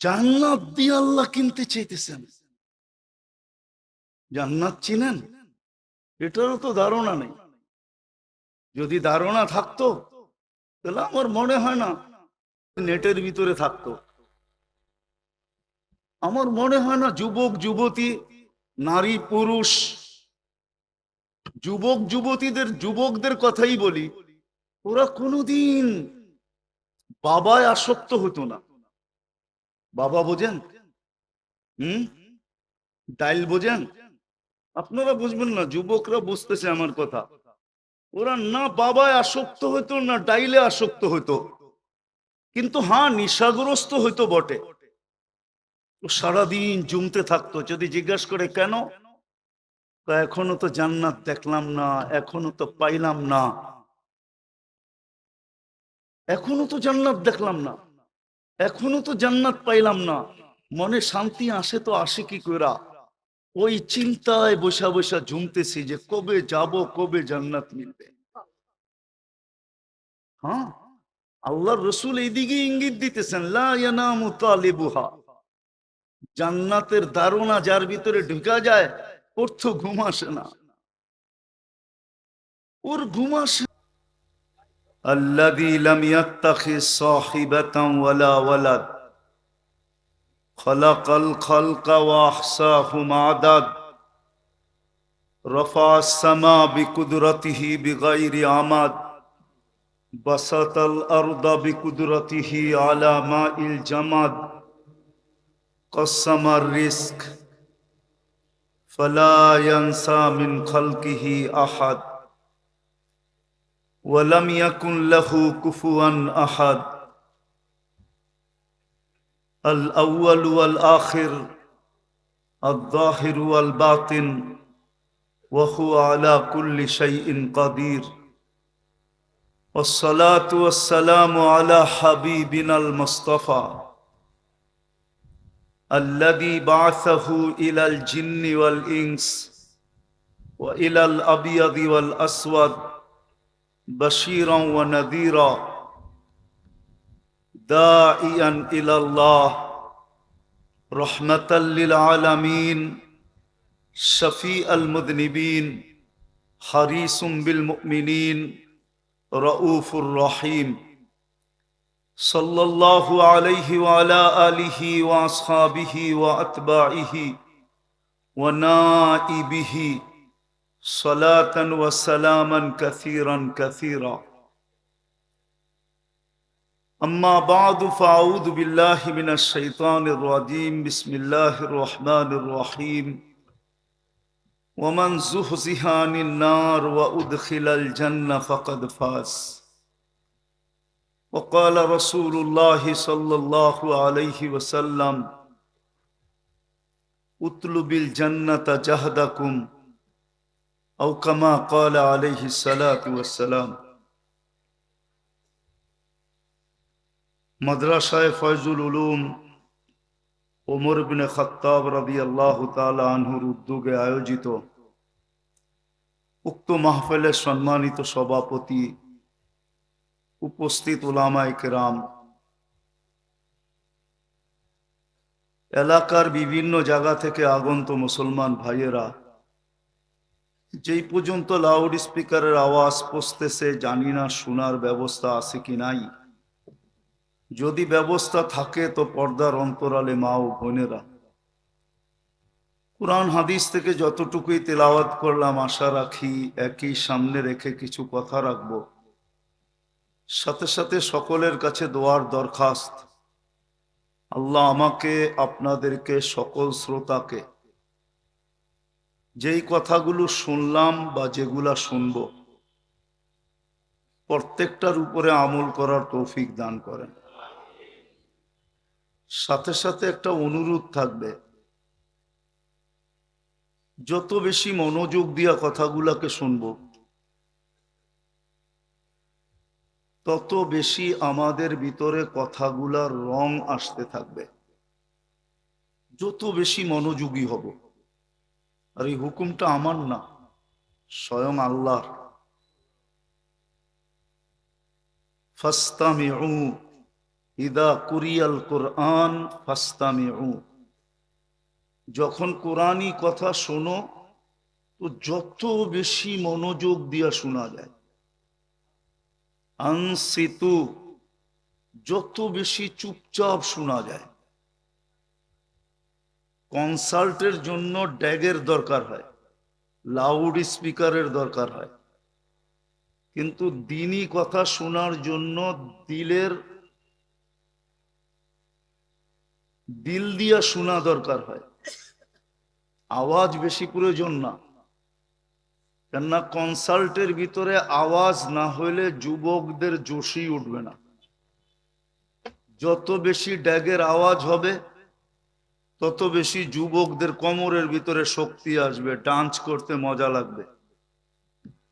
জান্নাত দিয়ে আল্লাহ কিনতে চাইতেছেন। জান্নাত চিনেন? এটারও তো ধারণা নেই। যদি ধারণা থাকতো তাহলে আমার মনে হয় না নেটের ভিতরে থাকতো। আমার মনে হয় না যুবক যুবতী, নারী পুরুষ, যুবক যুবতীদের, যুবকদের কথাই বলি, ওরা কোনোদিন বাবায় আসক্ত হতো না। বাবা বোঝেন? হুম, ডাইল বোঝেন? আপনারা বুঝবেন না, যুবকরা বুঝতেছে আমার কথা। ওরা না বাবায় আসক্ত হতো না ডাইলে আসক্ত হতো, কিন্তু হ্যাঁ নিশাগ্রস্ত হইতো বটে। ও সারাদিন জমতে থাকতো। যদি জিজ্ঞাসা করে কেন, এখনো তো জান্নাত দেখলাম না, এখনো তো পাইলাম না, এখনো তো জান্নাত দেখলাম না, এখনো তো জান্নাত পাইলাম না। মনে শান্তি আসে তো আসে কি কইরা? ওই চিন্তায় বসা বসা ঝুমতেছি যে কবে যাব, কবে জান্নাত মিলবে। হ্যাঁ, আল্লাহর রসুল এইদিকে ইঙ্গিত দিতেছেন, লা ইয়ানামু তালিবুহা। জান্নাতের ধারণা যার ভিতরে ঢুকা যায়, ওর তো ঘুম আসে না, ওর ঘুম আসে। আল্লাযী লাম ইয়াত্তাখিজ সাহিবাতান ওয়ালা ওয়ালাদ খালাকাল খালকা ওয়া আহসাহুম আদাদ রাফা আস-সামা বিকুদরাতিহি বিগাইরি আমাদ বাসাতাল আরদা বিকুদরাতিহি আলা মাইল জামাদ قسم الرزق فلا ينسى من خلقه أحد ولم يكن له كفوا أحد الأول والآخر الظاهر والباطن وهو على كل شيء قدير والصلاة والسلام على حبيبنا المصطفى الذي بعثه إلى الجن والإنس وإلى الأبيض والأسود بشيرا ونذيرا داعيا إلى الله رحمة للعالمين شفيع المذنبين حريص بالمؤمنين رؤوف رحيم صلى الله عليه وعلى آله وأصحابه وأتباعه ونائبه صلاة وسلاما كثيرا كثيرا أما بعد فأعوذ بالله من الشيطان الرجيم بسم الله الرحمن الرحيم ومن زحزح عن النار وأدخل الجنة فقد فاز وقال رسول الله صلى الله عليه وسلم اطلب الجنة جهدكم أو كما قال عليه الصلاة والسلام মাদ্রাসায়ে ফয়জুল উলুম ওমর ইবনে খাত্তাব রাদিয়াল্লাহু তাআলা আনহুর উদ্যোগে আয়োজিত উক্ত মাহফিলের সম্মানিত সভাপতি, উপস্থিত উলামায়ে কেরাম, এলাকার বিভিন্ন জায়গা থেকে আগন্ত মুসলমান ভাইয়েরা, যেই পর্যন্ত লাউড স্পিকারের আওয়াজ পৌঁছতেছে জানি না শোনার ব্যবস্থা আছে কি নাই। যদি ব্যবস্থা থাকে তো পর্দার অন্তরালে মা ও বোনেরা, কুরআন হাদিস থেকে যতটুকুই তেলাওয়াত করলাম আশা রাখি একই সামনে রেখে কিছু কথা রাখবো। সাথে সাথে সকলের কাছে দোয়ার দরখাস্ত, আল্লাহ আমাকে, আপনাদেরকে, সকল শ্রোতাকে যেই কথাগুলো শুনলাম বা যেগুলা শুনব প্রত্যেকটার উপরে আমল করার তৌফিক দান করেন। সাথে সাথে একটা অনুরোধ থাকবে, যত বেশি মনোযোগ দিয়া কথাগুলাকে শুনবো তত বেশি আমাদের ভিতরে কথাগুলার রং আসতে থাকবে, যত বেশি মনোযোগী হব। আর এই হুকুমটা আমার না, স্বয়ং আল্লাহর। ফাস্তামিউ ইদা কুরিয়াল কোরআন ফাস্তামিউ, যখন কোরআনী কথা শোনো তো যত বেশি মনোযোগ দিয়া শোনা যায়। আনসিতু, যত বেশি চুপচাপ শোনা যায়। কনসার্টের জন্য ড্যাগের দরকার হয়, লাউড স্পিকারের দরকার হয়, কিন্তু দিনী কথা শোনার জন্য দিল দিয়া শোনা দরকার হয়। আওয়াজ বেশি প্রয়োজন না, কেননা কনসার্টের ভিতরে আওয়াজ না হইলে যুবকদের জোশই উঠবে না। যত বেশি ড্যাগের আওয়াজ হবে তত বেশি যুবকদের কোমরের ভিতরে শক্তি আসবে, ডান্স করতে মজা লাগবে।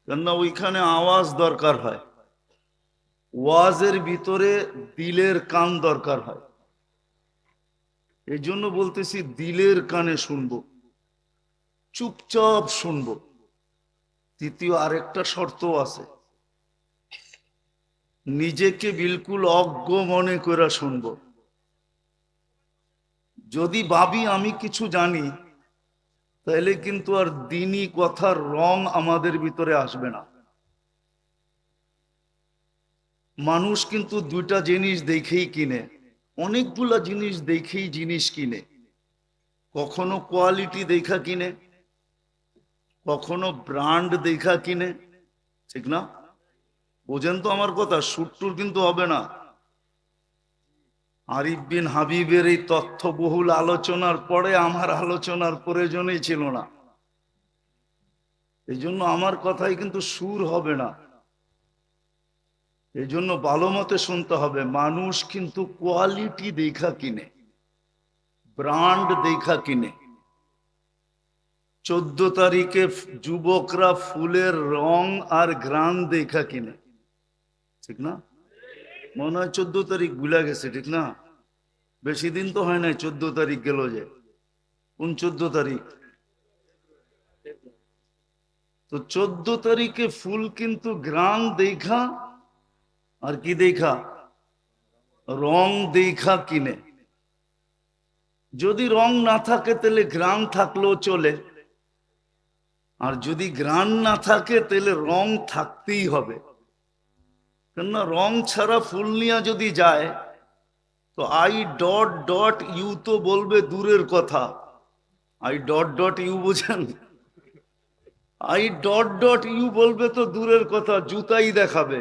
কেননা ওইখানে আওয়াজ দরকার হয়। ওয়াজের ভিতরে দিলের কান দরকার হয়। এই জন্য বলতেছি দিলের কানে শুনবো, চুপচাপ শুনবো। তৃতীয় আরেকটা শর্ত আছে, নিজেকে বিলকুল অজ্ঞ মনে করে শুনবো। যদি ভাবি আমি কিছু জানি, তাহলে কিন্তু আর দ্বীনি কথার রং আমাদের ভিতরে আসবে না। মানুষ কিন্তু দুইটা জিনিস দেখেই কিনে, অনেকগুলা জিনিস দেখেই জিনিস কিনে। কখনো কোয়ালিটি দেখা কিনে, কখনো ব্র্যান্ড দেখা কিনে, ঠিক না? বোঝেন তো আমার কথা? সুট্টুর কিন্তু হবে না। আরিফ বিন হাবিবের এই তথ্যবহুল আলোচনার পরে আমার আলোচনার প্রয়োজনই ছিল না। এই জন্য আমার কথাই কিন্তু সুর হবে না। এই জন্য ভালো মতে শুনতে হবে। মানুষ কিন্তু কোয়ালিটি দেখা কিনে, ব্র্যান্ড দেখা কিনে। 14 তারিখে যুবকরা ফুলের রং আর ঘ্রাণ দেখা কিনে, ঠিক না? মনে হয় 14 তারিখ ভুলে গেছে, ঠিক না? বেশি দিন তো হয় নাই 14 তারিখ গেল যে। কোন 14 তারিখ? তো 14 তারিখে ফুল কিন্তু ঘ্রাণ দেখা আর কি দেখা, রং দেখা কিনে। যদি রং না থাকে তাহলে ঘ্রাণ থাকলেও চলে, আর যদি ঘ্রাণ না থাকে তাহলে রং থাকতেই হবে। কেননা রং ছাড়া ফুল নিয়ে যদি যায় তো আই ডট ডট ইউ তো বলবে দূরের কথা। আই ডট ডট ইউ বোঝেন? আই ডট ডট ইউ বলবে তো দূরের কথা, জুতাই দেখাবে,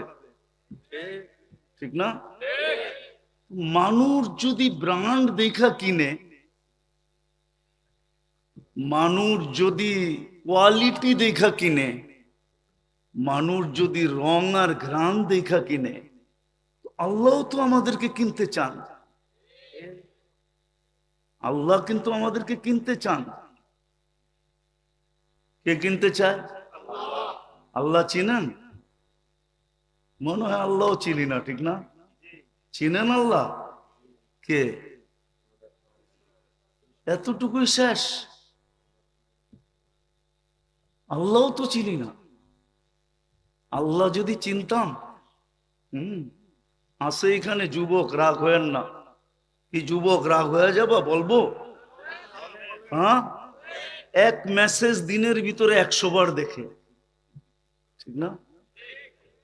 ঠিক না? মানুষ যদি ব্র্যান্ড দেখা কিনে, মানুষ যদি কোয়ালিটি দেখা কিনে, মানুষ যদি রং আর ঘ্রাণ দেখা কিনে, আল্লাহ তো আমাদেরকে কিনতে চান। আল্লাহ কিন্তু আমাদেরকে কিনতে চান। কে কিনতে চায়? আল্লাহ চিনেন? মনে হয় আল্লাহ চিনি না, ঠিক না? চিনেন আল্লাহ? কে? এতটুকুই শেষ? আল্লাহ তো চিনি না। আল্লাহ যদি চিনতাম, আছে এখানে যুবক, রাগ হয়েন না। কি যুবক রাগ হয়ে যাবা বলবো? হ্যাঁ, এক মেসেজ দিনের ভিতরে 100 বার দেখে, ঠিক না?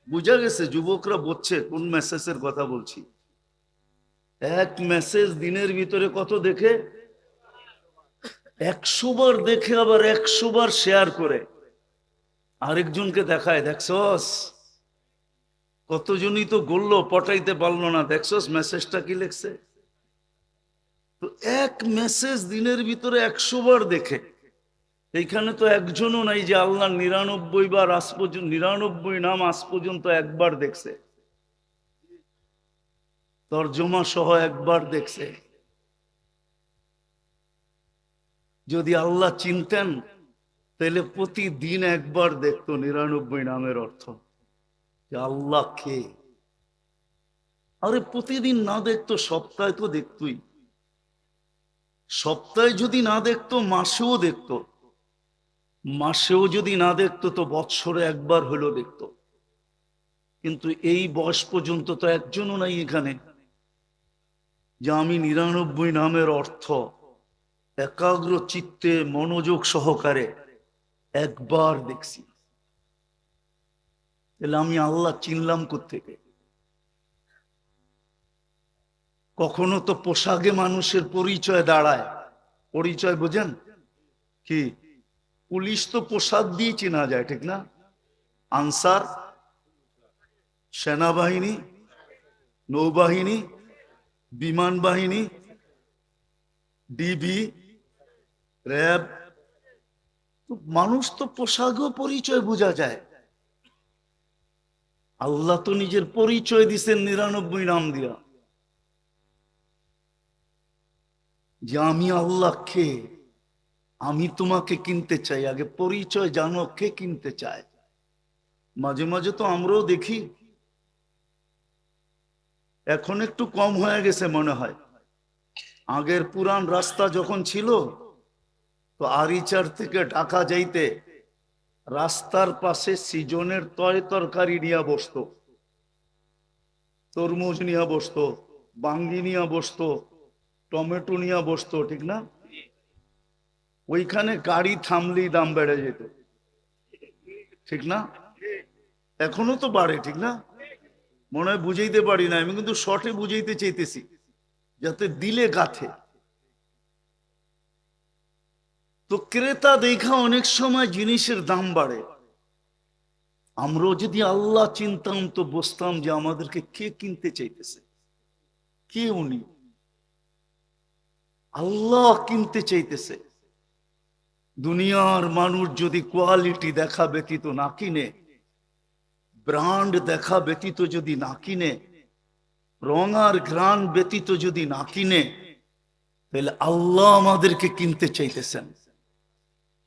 বুঝা গেছে? যুবকরা বুঝছে কোন মেসেজের কথা বলছি। এক মেসেজ দিনের ভিতরে কত দেখে? 100 বার দেখে, আবার 100 বার শেয়ার করে আরেকজনকে দেখায়, দেখছস? কতজনই তো গড়লো, পটাইতে পারলো না, দেখছস মেসেজটা কি লিখছে? তো এক মেসেজ দিনের ভিতরে 100 বার দেখে। এইখানে তো একজনও নাই যে আল্লাহ 99 বার আজ পর্যন্ত, 99 নাম আজ পর্যন্ত একবার দেখছে, তর্জমা সহ একবার দেখছে। যদি আল্লাহ চিনতেন তাহলে প্রতিদিন একবার দেখতো 99 নামের অর্থ, যে আল্লাহ কে। আরে প্রতিদিন না দেখতো সপ্তাহে তো দেখতই। সপ্তাহে যদি না দেখতো মাসেও দেখতো, মাসেও যদি না দেখতো তো বৎসরে একবার হলো দেখতো। কিন্তু এই বয়স পর্যন্ত তো একজনও নাই এখানে যে আমি 99 নামের অর্থ একাগ্র চিত্তে মনোযোগ সহকারে একবার দেখছি, তাহলে আমি আল্লাহ চিনলাম কোত্থেকে? কখনো তো পোশাকে মানুষের পরিচয় দাঁড়ায়। পরিচয় বোঝেন কি? পুলিশ তো পোশাক দিয়ে চেনা যায়, ঠিক না? আনসার, সেনাবাহিনী, নৌবাহিনী, বিমান বাহিনী, ডিবি, র্যাব, মানুষ তো পোশাকও পরিচয় বোঝা যায়। আল্লাহ তো নিজের পরিচয় দিচ্ছেন 99 নাম দিয়া, যে আমি আল্লাহ কে, আমি তোমাকে কিনতে চাই। আগে পরিচয় জানো, কে কিনতে চায়? মাঝে মাঝে তো আমরাও দেখি, এখন একটু কম হয়ে গেছে মনে হয়। আগের পুরান রাস্তা যখন ছিল, তো আরিচার থেকে ঢাকা যাইতে রাস্তার পাশে সিজনের তয় তরকারি নিয়ে বসতো, তরমুজ নিয়ে বসতো, বাঙ্গি নিয়ে বসতো, টমেটো নিয়ে বসতো, ঠিক না? ওইখানে গাড়ি থামলেই দাম বেড়ে যেত, ঠিক না? এখনো তো বাড়ে, ঠিক না? মনে হয় বুঝাইতে পারি না, আমি কিন্তু শর্টে বুঝাইতে চাইতেছি যাতে দিলে গাথে। তো ক্রেতা দেখা অনেক সময় জিনিসের দাম বাড়ে। আমরাও যদি আল্লাহ চিনতাম তো বুঝতাম যে আমাদেরকে কে কিনতে চাইতেছে, কে উনি। আল্লাহ কিনতে চাইতেছে। দুনিয়ার মানুষ যদি কোয়ালিটি দেখা ব্যতীত না কিনে, ব্র্যান্ড দেখা ব্যতীত যদি না কিনে, রং আর ঘ্রাণ ব্যতীত যদি না কিনে, তাহলে আল্লাহ আমাদেরকে কিনতে চাইতেছেন।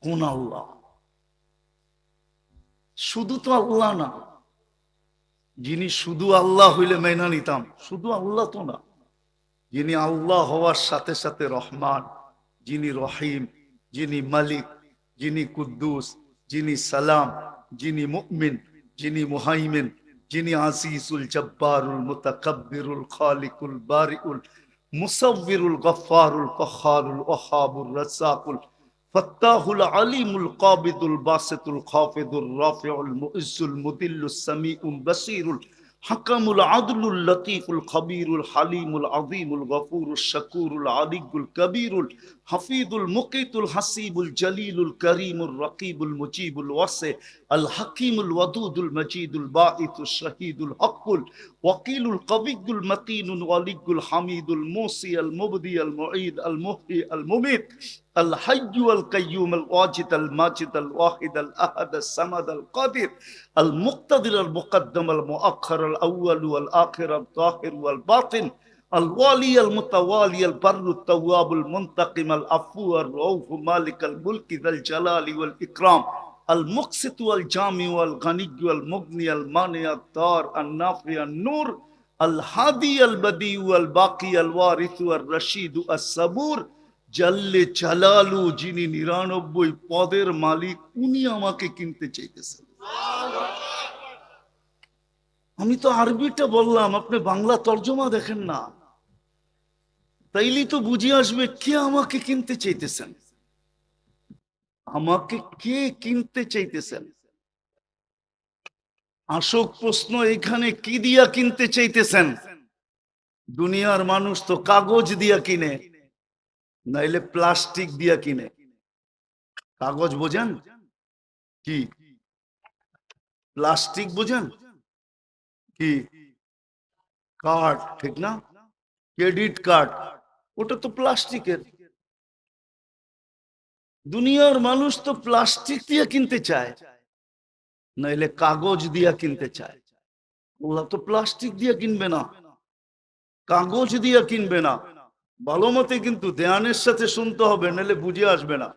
কোন আল্লাহ? শুধু তো আল্লাহ না, যিনি শুধু আল্লাহ হইলে মেনা নিতাম, শুধু আল্লাহ তো না, যিনি আল্লাহ হওয়ার সাথে সাথে রহমান, যিনি রহিম, যিনি মালিক, যিনি কুদ্দুস, যিনি সালাম, যিনি মুমিন, যিনি মুহাইমিন, যিনি আসিসুল জব্বারুল মুতাকাব্বিরুল খালিকুল বারিউল মুসাব্বিরুল গফফারুল কহ্হারুল ওয়াহাবুর রাজ্জাকুল ফাত্তাহুল আলিমুল কাবিদুল বাসিতুল খাফিদুর রাফিউল মুইজ্জুল মুদিল্লুস সামিউল বাসিরুল হাকামুল আদলুল লতীফুল খবীরুল হালিমুল আযীমুল গফুরুশ শাকুরুল আলিয়্যুল কবীরুল হাফিজুল মুকিতুল হাসিবুল জলিলুল করিমুর রকিবুল মুজিবুল ওয়াসি আল হাকিমুল ওয়াদুদুল মজিদুল বাঈতুশ শহীদুল হকুল ওয়াকিলুল কবিয়্যুল মতিনুল ওয়ালিয়্যুল হামিদুল মুসি আল মুবদি আল মুঈদ আল মুহয়ি আল মুমীত الحي القيوم الواجد الماجد الواحد الأحد الصمد القادر المقتدر المقدم المؤخر الأول والآخر الظاهر والباطن الوالي المتوالي البر التواب المنتقم العفو الرؤوف مالك الملك ذا الجلال والإكرام المقسط والجامع والغني والمغني المانع الدار النافع النور الهادي البديع الباقي الوارث الرشيد الصبور জাল্লে জালালু, যিনি 99 পদের মালিক, উনি আমাকে কিনতে চাইতেছেন। আমি তো আরবিটা বললাম, আপনি বাংলা তর্জমা দেখেন না, তাইলেই তো বুঝে আসবে কে আমাকে কিনতে চাইতেছেন। আমাকে কে কিনতে চাইতেছেন? আসল প্রশ্ন এখানে, কি দিয়া কিনতে চাইতেছেন? দুনিয়ার মানুষ তো কাগজ দিয়া কিনে, নাইলে প্লাস্টিক দিয়া কিনে। কাগজ বোঝেন কি? প্লাস্টিক বোঝেন কি? কার্ড, ঠিক না? ক্রেডিট কার্ড, ওটা তো প্লাস্টিকের। দুনিয়ার মানুষ তো প্লাস্টিক দিয়ে কিনতে চায়, নাইলে কাগজ দিয়া কিনতে চায়। ওরা তো প্লাস্টিক দিয়ে কিনবে না, কাগজ দিয়ে কিনবে না। ভালো মতে কিন্তু ধ্যানের সাথে শুনতে হবে, নাহলে বুঝে আসবে না।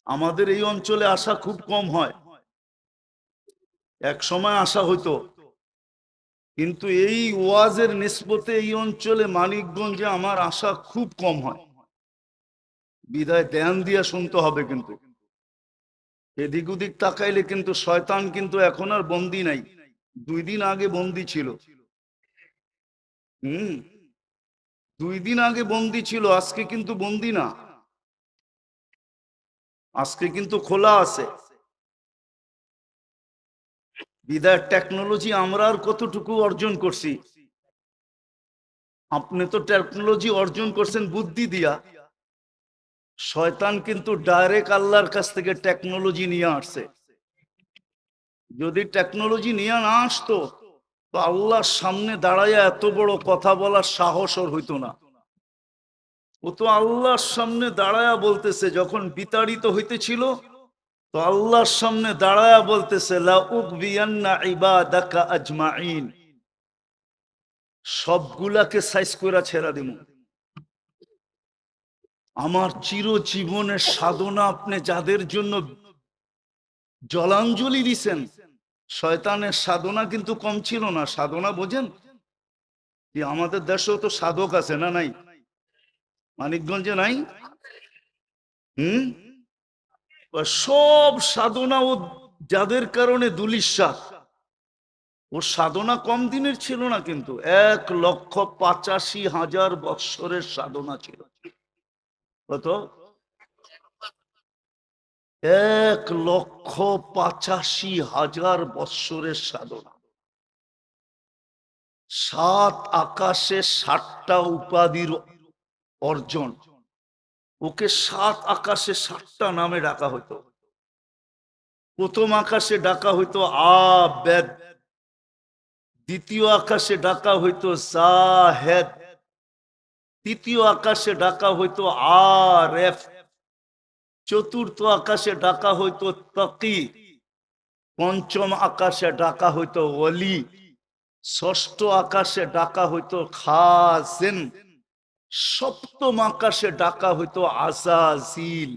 আমাদের এই অঞ্চলে আসা খুব কম হয়, এক সময় আসা হইতো, কিন্তু এই ওয়াজের নিসবতে এই অঞ্চলে মানিকগঞ্জে আমার আসা খুব কম হয়। বিদায় ধ্যান দিয়া শুনতে হবে, কিন্তু এদিক ওদিক তাকাইলে কিন্তু শয়তান কিন্তু এখন আর বন্দি নাই, 2 দিন আগে বন্দি ছিল। হুম 2 দিন আগে বন্দি ছিল, আজকে কিন্তু বন্দি না, আজকে কিন্তু খোলা আছে। বিদায় টেকনোলজি আমরা আর কতটুকু অর্জন করছি? আপনি তো টেকনোলজি অর্জন করছেন বুদ্ধি দিয়া, শয়তান কিন্তু ডাইরেক্ট আল্লাহর কাছ থেকে টেকনোলজি নিয়ে আসছে। যদি টেকনোলজি নিয়ে না আসতো তো আল্লাহর সামনে দাঁড়াইয়া এত বড় কথা বলার সাহস ওর হইতো না। ও তো আল্লাহর সামনে দাঁড়ায়া বলতেছে, যখন বিতাড়িত হইতেছিল তো আল্লাহর সামনে দাঁড়ায়া বলতেছে, লা উকবিয়ান্না ইবাদাকা আজমাইন, সবগুলাকে সাইজ কইরা ছেড়া দিমু। আমার চিরজীবনের সাধনা আপনি যাদের জন্য জলাঞ্জলি দিছেন, শয়তানের সাধনা কিন্তু কম ছিল না। সাধনা বোঝেন যে আমাদের দেশেও তো সাধক আছে না নাই? মানিকগঞ্জে নাই? হুম সব সাধনা ও যাদের কারণে দুলিশ্বাস, ওর সাধনা কম দিনের ছিল না, কিন্তু 1,85,000 বৎসরের সাধনা ছিল। কত? 1,85,000 বৎসরের সাধনা। 7 আকাশে 7টা উপাধির অর্জন। ওকে 7 আকাশে 7টা নামে ডাকা হতো। প্রথম আকাশে ডাকা হইতো আবেদ, দ্বিতীয় আকাশে ডাকা হইতো জাহেদ, তৃতীয় আকাশে ডাকা হইতো আরেফ, চতুর্থ আকাশে ডাকা হইতো তাকি, পঞ্চম আকাশে ডাকা হইতো ওলি, ষষ্ঠ আকাশে ডাকা হইতো খাজেন, সপ্তম আকাশে ডাকা হইতো আজাজিল।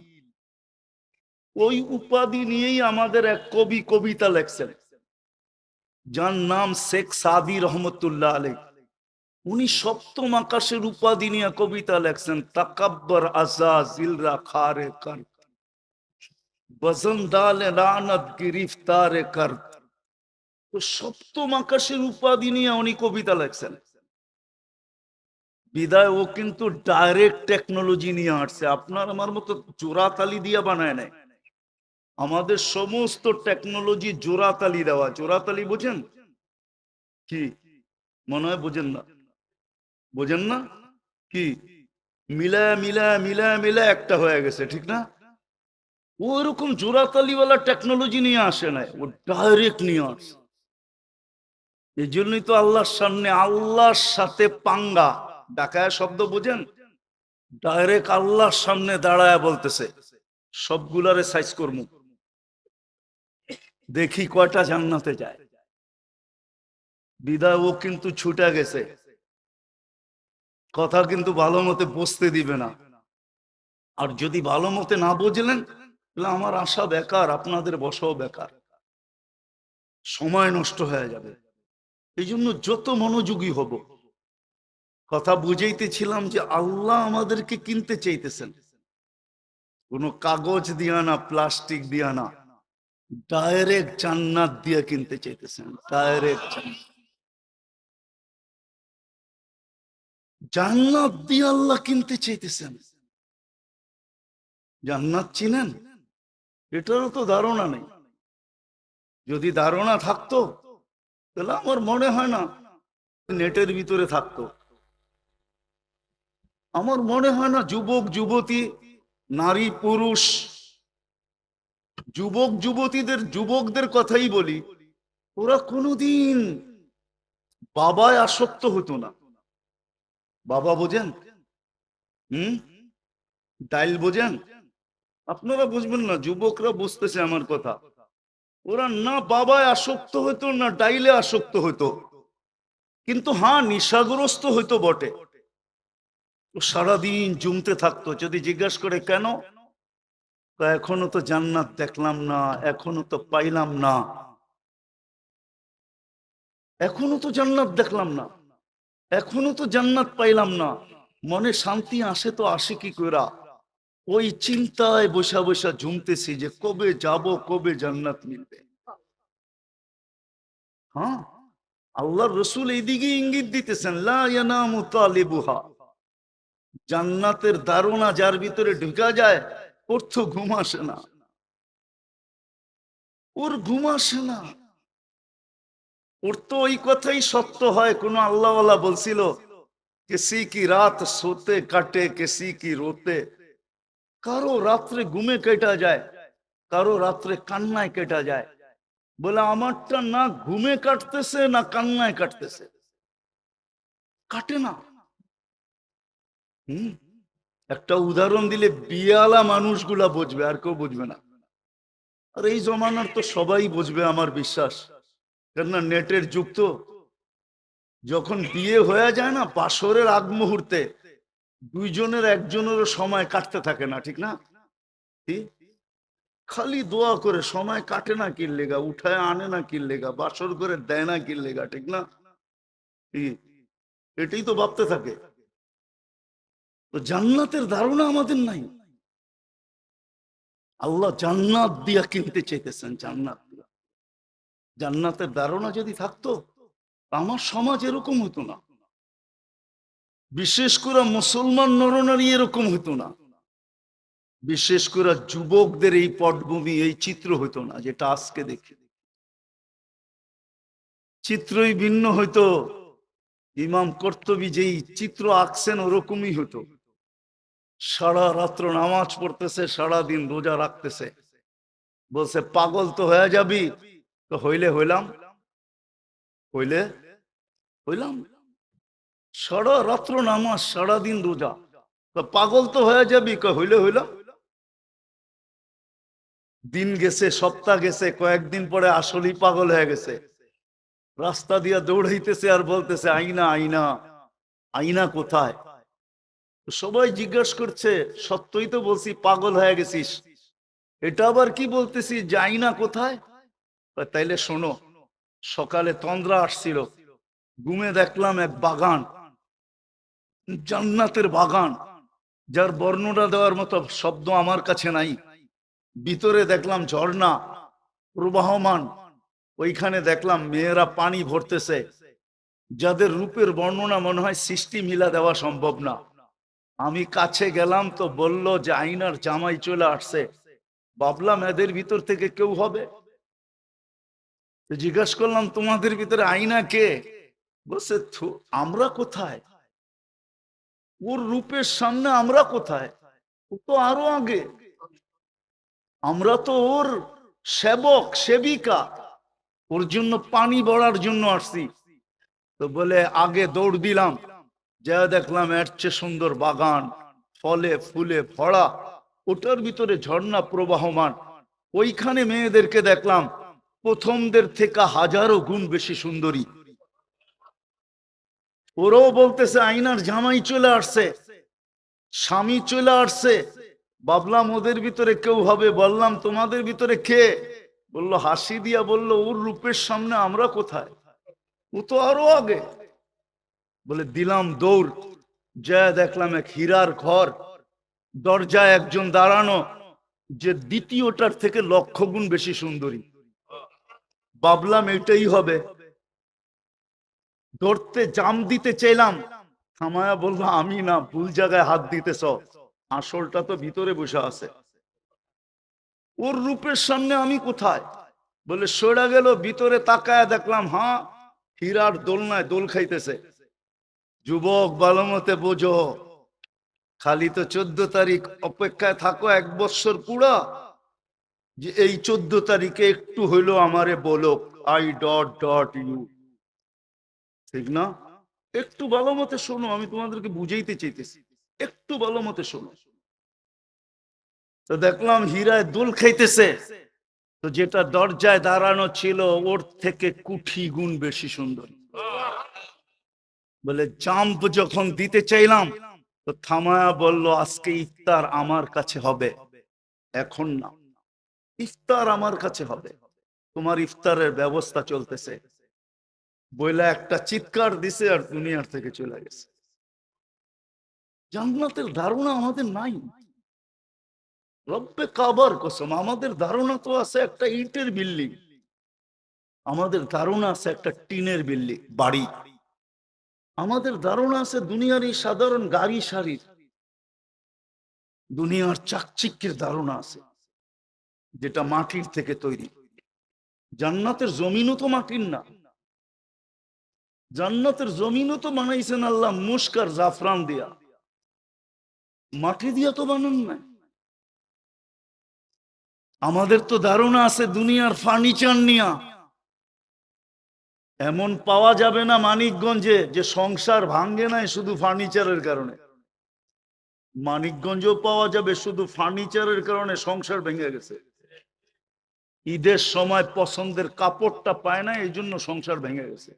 ওই উপাধি নিয়েই আমাদের এক কবি কবিতা লেখছেন, যার নাম শেখ সাদি রহমতুল্লাহ আলাই। উনি সপ্তম আকাশের উপাধি নিয়ে কবিতা লেখছেন, তাকাব্বর আজাজিলরা খারে কর, বজনদালে লানত গিরিফতারে কর। তো সপ্তম আকাশের উপাধি নিয়ে উনি কবিতা লেখছেন। বিদায় ও কিন্তু ডাইরেক্ট টেকনোলজি নিয়ে আসছে, আপনার আমার মতো জোড়া তালি দিয়ে বানায় নাই। আমাদের সমস্ত টেকনোলজি জোড়া তালি দেওয়া। জোড়া তালি বোঝেন কি? মনে হয় বোঝেন না। বোঝেন না কি? মিলা মিলা মিলা মিলা একটা হয়ে গেছে, ঠিক না? ও এরকম জোড়া তালিওয়ালা টেকনোলজি নিয়ে আসে না, ও ডাইরেক্ট নিয়ে আসে। এই জন্যই তো আল্লাহর সামনে আল্লাহর সাথে পাঙ্গা, ডাকায় শব্দ বোঝেন? ডাইরেক্ট আল্লাহর সামনে দাঁড়ায় বলতেছে, সবগুলারে সাইজ করমু, দেখি কয়টা জান্নাতে যায়। বিদায় ও কিন্তু ছুটে গেছে, কথা কিন্তু ভালো মতে বুঝতে দিবে না। আর যদি ভালো মতে না বুঝলেন তাহলে আমার আশা বেকার, আপনাদের বসাও বেকার, সময় নষ্ট হয়ে যাবে। এই জন্য যত মনোযোগী হব। কথা বুঝাইতেছিলাম যে আল্লাহ আমাদেরকে কিনতে চাইতেছেন, কোনো কাগজ দিয়া না, প্লাস্টিক দিয়া না, ডাইরেক্ট জান্নাত দিয়ে কিনতে চাইতেছেন। ডাইরেক্ট জান্নাত দিয়ে আল্লাহ কিনতে চাইতেছেন। জান্নাত চিনেন? এটারও তো ধারণা নেই। যদি ধারণা থাকতো তাহলে আমার মনে হয় না নেটের ভিতরে থাকতো। আমার মনে হয় না যুবক যুবতী, নারী পুরুষ, যুবক যুবতীদের, যুবকদের কথাই বলি, ওরা কোনোদিন বাবায় আসক্ত হতো না। বাবা বোঝেন? হুম ডাইল বোঝেন? আপনারা বুঝবেন না, যুবকরা বুঝতেছে আমার কথা। ওরা না বাবায় আসক্ত হইতো না ডাইলে আসক্ত হইতো, কিন্তু হ্যাঁ নিশাগ্রস্ত হইতো বটে। ও সারাদিন জমতে থাকতো। যদি জিজ্ঞাসা করে কেন, এখনো তো জান্নাত দেখলাম না, এখনো তো পাইলাম না, এখনো তো জান্নাত দেখলাম না, এখনো তো জান্নাত পাইলাম না। মনে শান্তি আসে তো আসে কি কইরা? ওই চিন্তায় বসা বসা ঝুমতেছি যে কবে যাব, কবে জান্নাত মিলবে। হ্যাঁ, আল্লাহ রসুল এইদিকে ইঙ্গিত দিতেছেন, লা ইয়ানামু তালিবুহা, জান্নাতের দারুণা যার ভিতরে ঢুকা যায় ওর তো ঘুম আসে না, ওর ঘুম আসে না। ওর তো ওই কথাই সত্য হয়। কোন আল্লাহওয়ালা বলছিল, কিসি কি রাত সোতে কাটে কিসি কি রোতে, কারো রাত্রে ঘুমে কেটা যায়, কারো রাত্রে কান্নায় কেটা যায়। বলে আমারটা না ঘুমে কাটতেছে না কান্নায় কাটতেছে, কাটে না। হম, একটা উদাহরণ দিলে বিয়ালা মানুষগুলা বুঝবে, আর কেউ বুঝবে না। আর এই জমানার তো সবাই বুঝবে আমার বিশ্বাস, কেননা নেটের যুগ তো। যখন বিয়ে হয়ে যায় না, বাসরের আগ মুহূর্তে দুইজনের একজনেরও সময় কাটতে থাকে না, ঠিক না? কি? খালি দোয়া করে, সময় কাটে না কির লেগা, উঠায় আনে না কির লেগা, বাসর করে দেয় না কির লেগা, ঠিক না? কি? এটাই তো ভাবতে থাকে। তো জান্নাতের ধারণা আমাদের নাই। আল্লাহ জান্নাত দিয়া কিনতে চাইতেছেন, জান্নাত দিয়া। জান্নাতের ধারণা যদি থাকতো, আমার সমাজ এরকম হতো না। বিশেষ করে মুসলমান নরনারী এরকম হতো না। বিশেষ করে যুবকদের এই পটভূমি, এই চিত্র হতো না যেটা আজকে দেখি। চিত্রই ভিন্ন হইতো। ইমাম কর্তবী যেই চিত্র আঁকছেন ওরকমই হতো। সারা রাত্র নামাজ পড়তেছে, সারা দিন রোজা রাখতেছে। বলছে পাগল তো হয়ে যাবি, তো হইলে হইলাম, হইলে হইলাম। সারা রাত্র নামাজ, সারা দিন রোজা, তো পাগল তো হয়ে যাবি, হইলে হইলাম। দিন গেছে, সপ্তাহ গেছে, কয়েকদিন পরে আসলেই পাগল হয়ে গেছে। রাস্তা দিয়া দৌড়াইতেছে আর বলতেছে আইনা আইনা, আইনা কোথায়? সবাই জিজ্ঞাসা করছে, সত্যই তো বলছি পাগল হয়ে গেছিস, এটা আবার কি বলতেছিস যে আইনা কোথায়? তাইলে শোনো, সকালে তন্দ্রা আসছিল, ঘুমে দেখলাম এক বাগান, জান্নাতের বাগান, যার বর্ণনা দেওয়ার মতো শব্দ আমার কাছে নাই। ভিতরে দেখলাম ঝর্ণা প্রবাহমান, ওইখানে দেখলাম মেয়েরা পানি ভরতেছে, যাদের রূপের বর্ণনা মনে হয় সৃষ্টি মিলা দেওয়া সম্ভব না। আমি কাছে গেলাম তো বলল যে আইনার জামাই চলে আসছে। ভাবলাম এদের ভিতর থেকে কেউ হবে। জিজ্ঞাসা করলাম তোমাদের ভিতরে আইনা কে? বলছে আমরা কোথায়, ওর রূপের সামনে আমরা কোথায়, ও তো আরো আগে, আমরা তো ওর সেবক সেবিকা, ওর জন্য পানি ভরার জন্য আসছি। তো বলে আগে দৌড় দিলাম, যা দেখলাম এর চেয়ে সুন্দর বাগান, ফলে ফুলে ভরা, ওটার ভিতরে ঝর্ণা প্রবাহমান। ওইখানে মেয়েদেরকে দেখলাম প্রথমদের থেকে হাজারো গুণ বেশি সুন্দরী। ওরাও বলতেছে আইনার জামাই চলে আসছে, স্বামী চলে আসছে। ভাবলাম ওদের ভিতরে কেউ হবে। বললাম তোমাদের ভিতরে কে? বলল হাসি দিয়া বলল ওর রূপের সামনে আমরা কোথায়, ও তো আরো আগে। বলে দিলাম দৌড়, যা দেখলাম এক হীরার ঘর, দরজায় একজন দাঁড়ানো, যে দ্বিতীয়টার থেকে লক্ষ গুণ বেশি সুন্দরী। ভাবলাম এটাই হবে। ধরতে জাম দিতে চাইলাম, থামায়া বলবো আমি না, ভুল জায়গায় হাত দিতেছ, আসলটা তো ভিতরে বসে আছে। ওর রূপের সামনে আমি কোথায়? বলে সরা গেল, ভিতরে তাকায়া দেখলাম হ্যাঁ, হীরার দোলনায় দোল খাইতেছে। যুবক ভালো মতে বোঝো, খালি তো 14 তারিখ অপেক্ষায় থাকো 1 বছর পুরা, যে এই 14 তারিখে একটু হইলো আমারে বলো আই ডট ডট ইউ, ঠিক না? একটু ভালো মতে শোনো, আমি তোমাদেরকে বুঝাইতে চাইতেছি, একটু ভালো মতে শোনো। তো দেখলাম হীরায় দোল খাইতেছে, তো যেটা দরজায় দাঁড়ানো ছিল ওর থেকে কোটি গুণ বেশি সুন্দর। বলে জাম্প যখন দিতে চাইলাম, তো থামায়া বলল আজকে ইফতার আমার কাছে হবে, এখন না, ইফতার আমার কাছে হবে, তোমার ইফতারের ব্যবস্থা চলতেছে। বইলা একটা চিৎকার দিছে আর দুনিয়ার থেকে চলে গেছে। জান্নাতের ধারণা আমাদের নাই। রব্বে কাবার কসম, আমাদের ধারণা তো আছে একটা ইটের বিল্ডিং, আমাদের ধারণা আছে একটা টিনের বিল্ডিং বাড়ি, আমাদের ধারণা আছে দুনিয়ার এই সাধারণ গাড়ি সারির, দুনিয়ার চাকচিক্যের ধারণা আছে যেটা মাটির থেকে তৈরি। জান্নাতের জমিনও তো মাটির না, জান্নাতের জমিনও তো বানাইছেন আল্লাহ মুস্কার জাফরান দিয়া, মাটি দিয়া তো বানান না। আমাদের তো ধারণা আছে দুনিয়ার ফার্নিচার নিয়া, এমন পাওয়া যাবে না মানিকগঞ্জে যে সংসার ভাঙ্গে নাই শুধু ফার্নিচারের কারণে। মানিকগঞ্জও পাওয়া যাবে শুধু ফার্নিচারের কারণে সংসার ভেঙে গেছে। ঈদের সময় পছন্দের কাপড়টা পায় না, এই জন্য সংসার ভেঙে গেছে।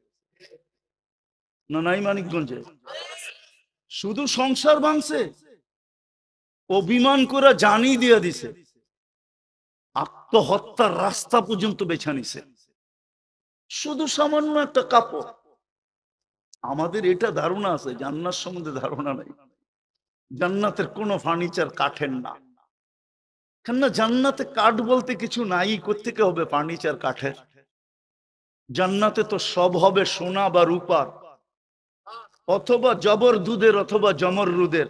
না নাই মানিকগঞ্জে শুধু সংসার ভাঙছে, অভিমান করে জানি দিয়ে দিছে, আত্মহত্যার রাস্তা পর্যন্ত বেছে নিছে শুধু সামান্য একটা কাপড়। আমাদের এটা ধারণা আছে, জান্নাত সম্বন্ধে ধারণা নাই। জান্নাতের কোনো ফার্নিচার কাঠের না, কেননা জান্নাতে কাঠ বলতে কিছু নাই, কোত্থেকে হবে ফার্নিচার কাঠের? জান্নাতে তো সব হবে সোনা বা রূপার, অথবা জবর দুধের, অথবা জমররুদের,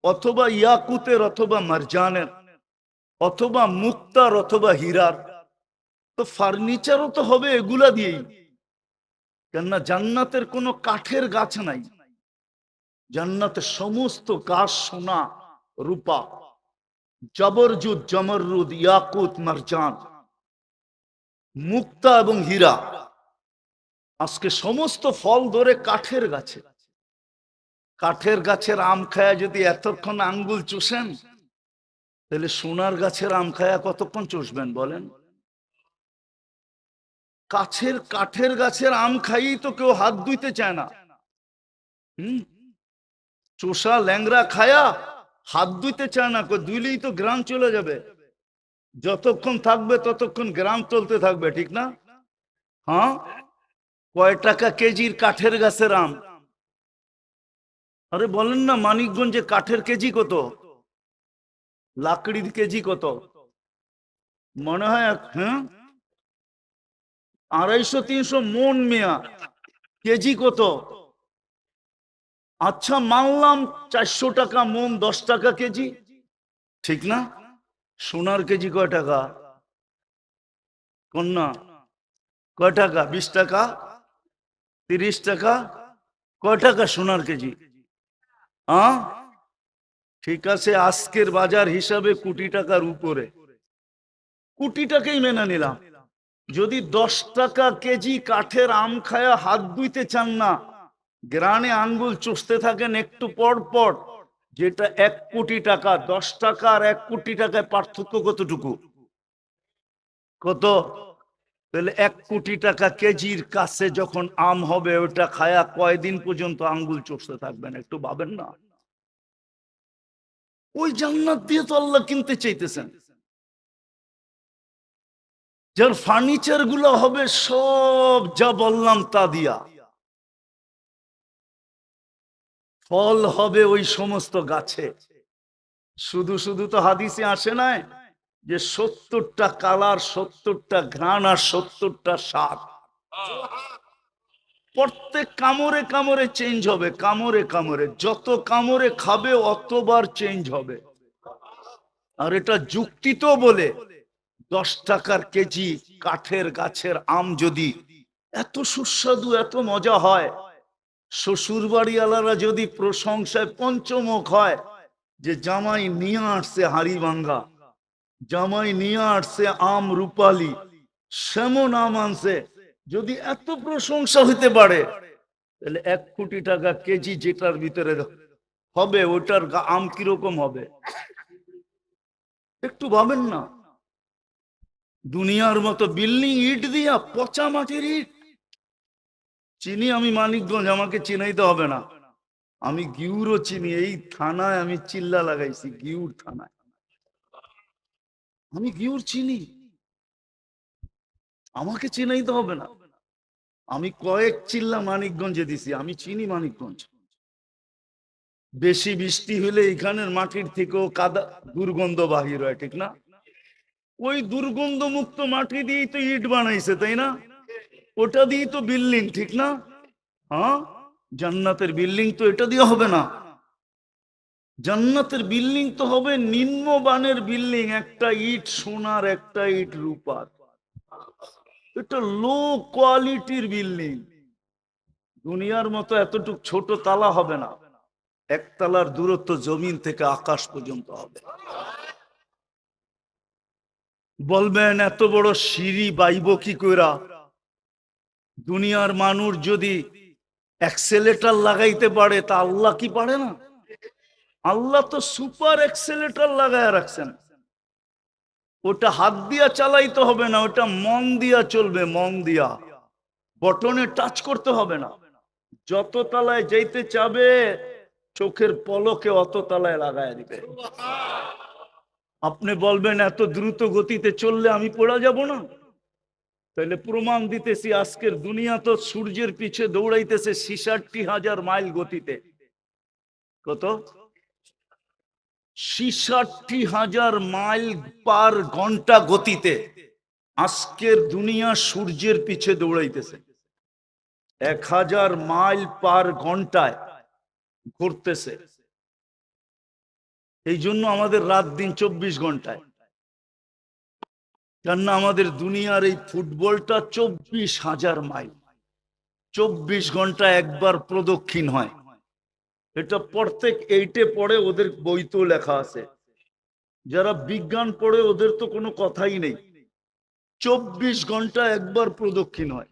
অথবা ইয়াকুতের, অথবা মারজানের, অথবা মুক্তার, অথবা হীরার। তো ফার্নিচারও তো হবে এগুলা দিয়েই, কেননা জান্নাতের কোনো কাঠের গাছ নাই। জান্নাতে সমস্ত গাছ সোনা রূপা, জবরজুদ, জমররুদ, ইয়াকুত, মারজান, মুক্তা এবং হীরা। আজকে সমস্ত ফল ধরে কাঠের গাছে, কাঠের গাছের আম খায়া যদি এতক্ষণ আঙ্গুল চুষেন, তাহলে সোনার গাছের আম খায়া কতক্ষণ চুষবেন বলেন? কাঠের গাছের আম খাইয়েই তো কেউ হাত ধুইতে চায় না। চোষা ল্যাংরা খায়া হাত ধুইতে চায় না, ধুইলেই তো গ্রাম চলে যাবে। যতক্ষণ থাকবে ততক্ষণ গ্রাম চলতে থাকবে, ঠিক না? হ্যাঁ, কয় টাকা কেজির কাঠের গাছের আম? আরে বলেন না, মানিকগঞ্জে কাঠের কেজি কত, লাকড়ির কেজি কত? মনে হয় 250-300 মন মিয়া, কেজি কত? আচ্ছা মানলাম 400 টাকা মন, 10 টাকা কেজি, ঠিক না? সোনার কেজি কয় টাকা? কন্যা কয় টাকা? 20 টাকা, 30 টাকা? কয় টাকা সোনার কেজি? ঠিক আছে, আজকের বাজার হিসাবে কোটি টাকার উপরে, কোটি টাকাই মেনে নিলাম। যদি 10 টাকা কেজি কাঠের আম খায়া হাত ধুইতে চান না, গ্রানে আঙ্গুল চুষতে থাকেন একটু পর পর, যেটা 1 কোটি টাকা। 10 টাকা আর 1 কোটি টাকায় পার্থক্য কতটুকু? কত? তাহলে 1 কোটি টাকা কেজির কাছে যখন আম হবে, ওটা খায়া কয়দিন পর্যন্ত আঙ্গুল চুষতে থাকবেন একটু ভাবেন না? ওই জান্নাত দিয়ে তো আল্লাহ কিনতে চাইতেছেন, যার ফার্নিচার গুলো হবে সব যা বললাম তা দিয়া, ফল হবে ওই সমস্ত গাছে। শুধু শুধু তো হাদিসে আসে নাই যে 70টা কালার, 70টা ঘ্রাণ আর 70টা স্বাদ। প্রত্যেক কামড়ে কামড়ে চেঞ্জ হবে, কামড়ে কামড়ে, যত কামড়ে খাবে অতবার চেঞ্জ হবে। আর এটা যুক্তি তো বলে 10 টাকার কেজি কাঠের গাছের আম যদি এত সুস্বাদু, এত মজা হয়, শ্বশুর বাড়িওয়ালারা যদি প্রশংসায় পঞ্চমুখ হয় যে জামাই নিয়ে আসছে হাড়ি ভাঙ্গা, জামাই নিয়ে আসছে আম রূপালি, সেমন আম আনছে, যদি এত প্রশংসা হইতে পারে, তাহলে 1 কোটি টাকা কেজি যেটার ভিতরে হবে, ওটার আম কিরকম হবে একটু ভাবেন না? দুনিয়ার মতো বিল্ডিং ইট দিয়া, পচা মাটির ইট। চিনি আমি মানিকগঞ্জ, আমাকে চিনাইতে হবে না, আমি গিউরও চিনি। এই থানায় আমি চিল্লা লাগাইছি, গিউর থানায় আমি গিউর চিনি, আমাকে চিনাইতে হবে না। আমি কয়েক চিল্লা মানিকগঞ্জে দিছি, আমি চিনি মানিকগঞ্জ। বেশি বৃষ্টি হলে এখানের মাটির থেকেও কাদা দুর্গন্ধ বাহির হয়, ঠিক না? ওই দুর্গন্ধ মুক্ত মাটি দিয়েই তো ইট বানাইছে, তাই না? ওটা দিয়ে তো বিল্ডিং, ঠিক না? হ্যাঁ, জান্নাতের বিল্ডিং তো এটা দিয়ে হবে না। জান্নাতের বিল্ডিং তো হবে নিম্নমানের বিল্ডিং, একটা ইট সোনার, একটা ইট রূপার। এটা লো কোয়ালিটির বিল্ডিং। দুনিয়ার মতো এতটুক ছোট তালা হবে না, একতলার দূরত্ব জমিন থেকে আকাশ পর্যন্ত হবে। বলবেন এত বড় সিঁড়ি বাইব কি কইরা? দুনিয়ার মানুষ যদি অ্যাক্সেলেটার লাগাইতে পারে তা আল্লাহ কি পারে না? আল্লাহ তো সুপার অ্যাক্সেলেটার লাগায় রাখছেন। ওটা হাত দিয়া চালাইতে হবে না, ওটা মন দিয়া চলবে, মন দিয়া। বটনে টাচ করতে হবে না। যত তলায় যাইতে চাবে চোখের পলকে অত তলায় লাগায় দিবে। আপনি বলবেন এত দ্রুত গতিতে চললে আমি পড়া যাব না? তাহলে প্রমাণ দিতেছি, আজকের দুনিয়া তো সূর্যের পিছে দৌড়াইতেছে 66,000 মাইল গতিতে। কত? 66,000 মাইল পার ঘন্টা গতিতে আজকের দুনিয়া সূর্যের পিছে দৌড়াইতেছে। 1,000 মাইল পার ঘন্টায় ঘুরতেছে। এই জন্য আমাদের রাত দিন 24 ঘন্টায়। কেননা আমাদের দুনিয়ার এই ফুটবলটা 24,000 মাইল, 24 ঘন্টা একবার প্রদক্ষিণ হয়। এটা প্রত্যেক 8-এ পড়ে, ওদের বইতেও লেখা আছে। যারা বিজ্ঞান পড়ে ওদের তো কোনো কথাই নেই। 24 ঘন্টা একবার প্রদক্ষিণ হয়।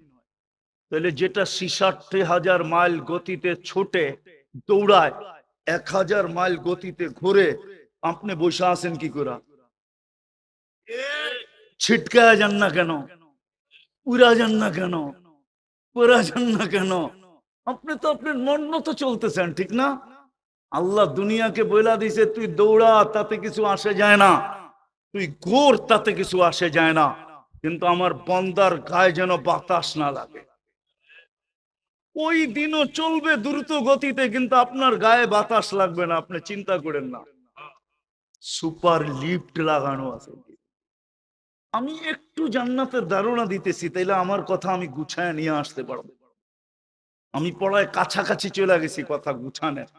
তাহলে যেটা 66,000 মাইল গতিতে ছোটে দৌড়ায়, 1,000 মাইল গতিতে ঘুরে, আপনি বসে আছেন কি করে? ছিটকায় যান না কেন? উড়া যান না কেন? পড়া যান না কেন? আপনি তো আপনার মন মতো চলতেছেন, ঠিক না? আল্লাহ দুনিয়াকে বইলা দিছে তুই দৌড়া, তাতে কিছু আসে যায় না, তুই ঘোর, তাতে কিছু আসে যায় না, কিন্তু আমার বন্দার গায়ে যেন বাতাস না লাগে। ওই দিনও চলবে দ্রুত গতিতে, কিন্তু আপনার গায়ে বাতাস লাগবে না, আপনি চিন্তা করেন না। সুপার লিফট লাগানো আছে। আমি একটু জান্নাতের ধারণা দিতেছি, তাইলে আমার কথা আমি গুছায় নিয়ে আসতে পারবো। আমি পড়ায় কাছাকাছি চলে গেছি কথা গুছানোর।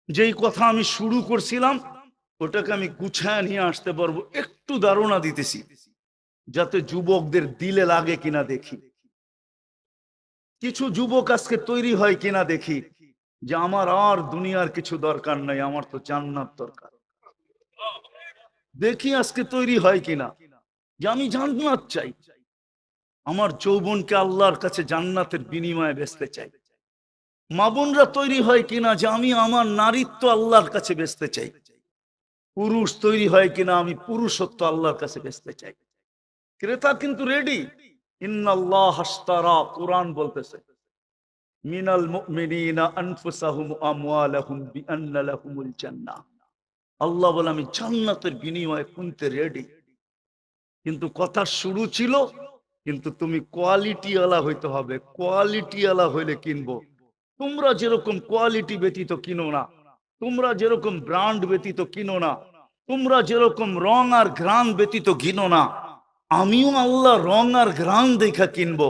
যেই কথা আমি শুরু করছিলাম ওটাকে আমি গুছায় নিয়ে আসতে পারবো। একটু ধারণা দিতেছি যাতে যুবকদের দিলে লাগে কিনা দেখি। কিছু যুবক আজকে তৈরি হয় কিনা দেখি, যে আমার আর দুনিয়ার কিছু দরকার নাই, আমার তো জান্নাত দরকার। দেখি আজকে তৈরি হয় কিনা যে আমি জান্নাত চাই, আমার যৌবনকে আল্লাহর কাছে জান্নাতের বিনিময়ে বেচতে চাই। মা বোনরা তৈরি হয় কিনা যে আমি আমার নারীত্ব আল্লাহর কাছে বেচতে চাই। পুরুষ তৈরি হয় কিনা আমি পুরুষত্ব আল্লাহর কাছে বেচতে চাই। ক্রেতা কিন্তু রেডি। ইন্নাল্লাহ আশতারা, কুরআন বলতেছে, মিনাল মুমিনিনা আনফুসাহুম আমওয়ালাহুম বিআন্না লাহুমুল জান্নাহ। আল্লাহ বলে আমি জান্নাতের বিনিময়ে কিনতে রেডি। কিন্তু কথা শুরু ছিল, কিন্তু তুমি কোয়ালিটি ওয়ালা হইতে হবে। কোয়ালিটি ওয়ালা হইলে কিনবো। তোমরা যেরকম কোয়ালিটি ব্যতীত কিনো না, তোমরা যেরকম ব্র্যান্ড ব্যতীত কিনো না, তোমরা যেরকম রং আর ঘ্রাণ ব্যতীত কিনো না, আমিও আল্লাহ রং আর ঘ্রাণ দেখা কিনবো,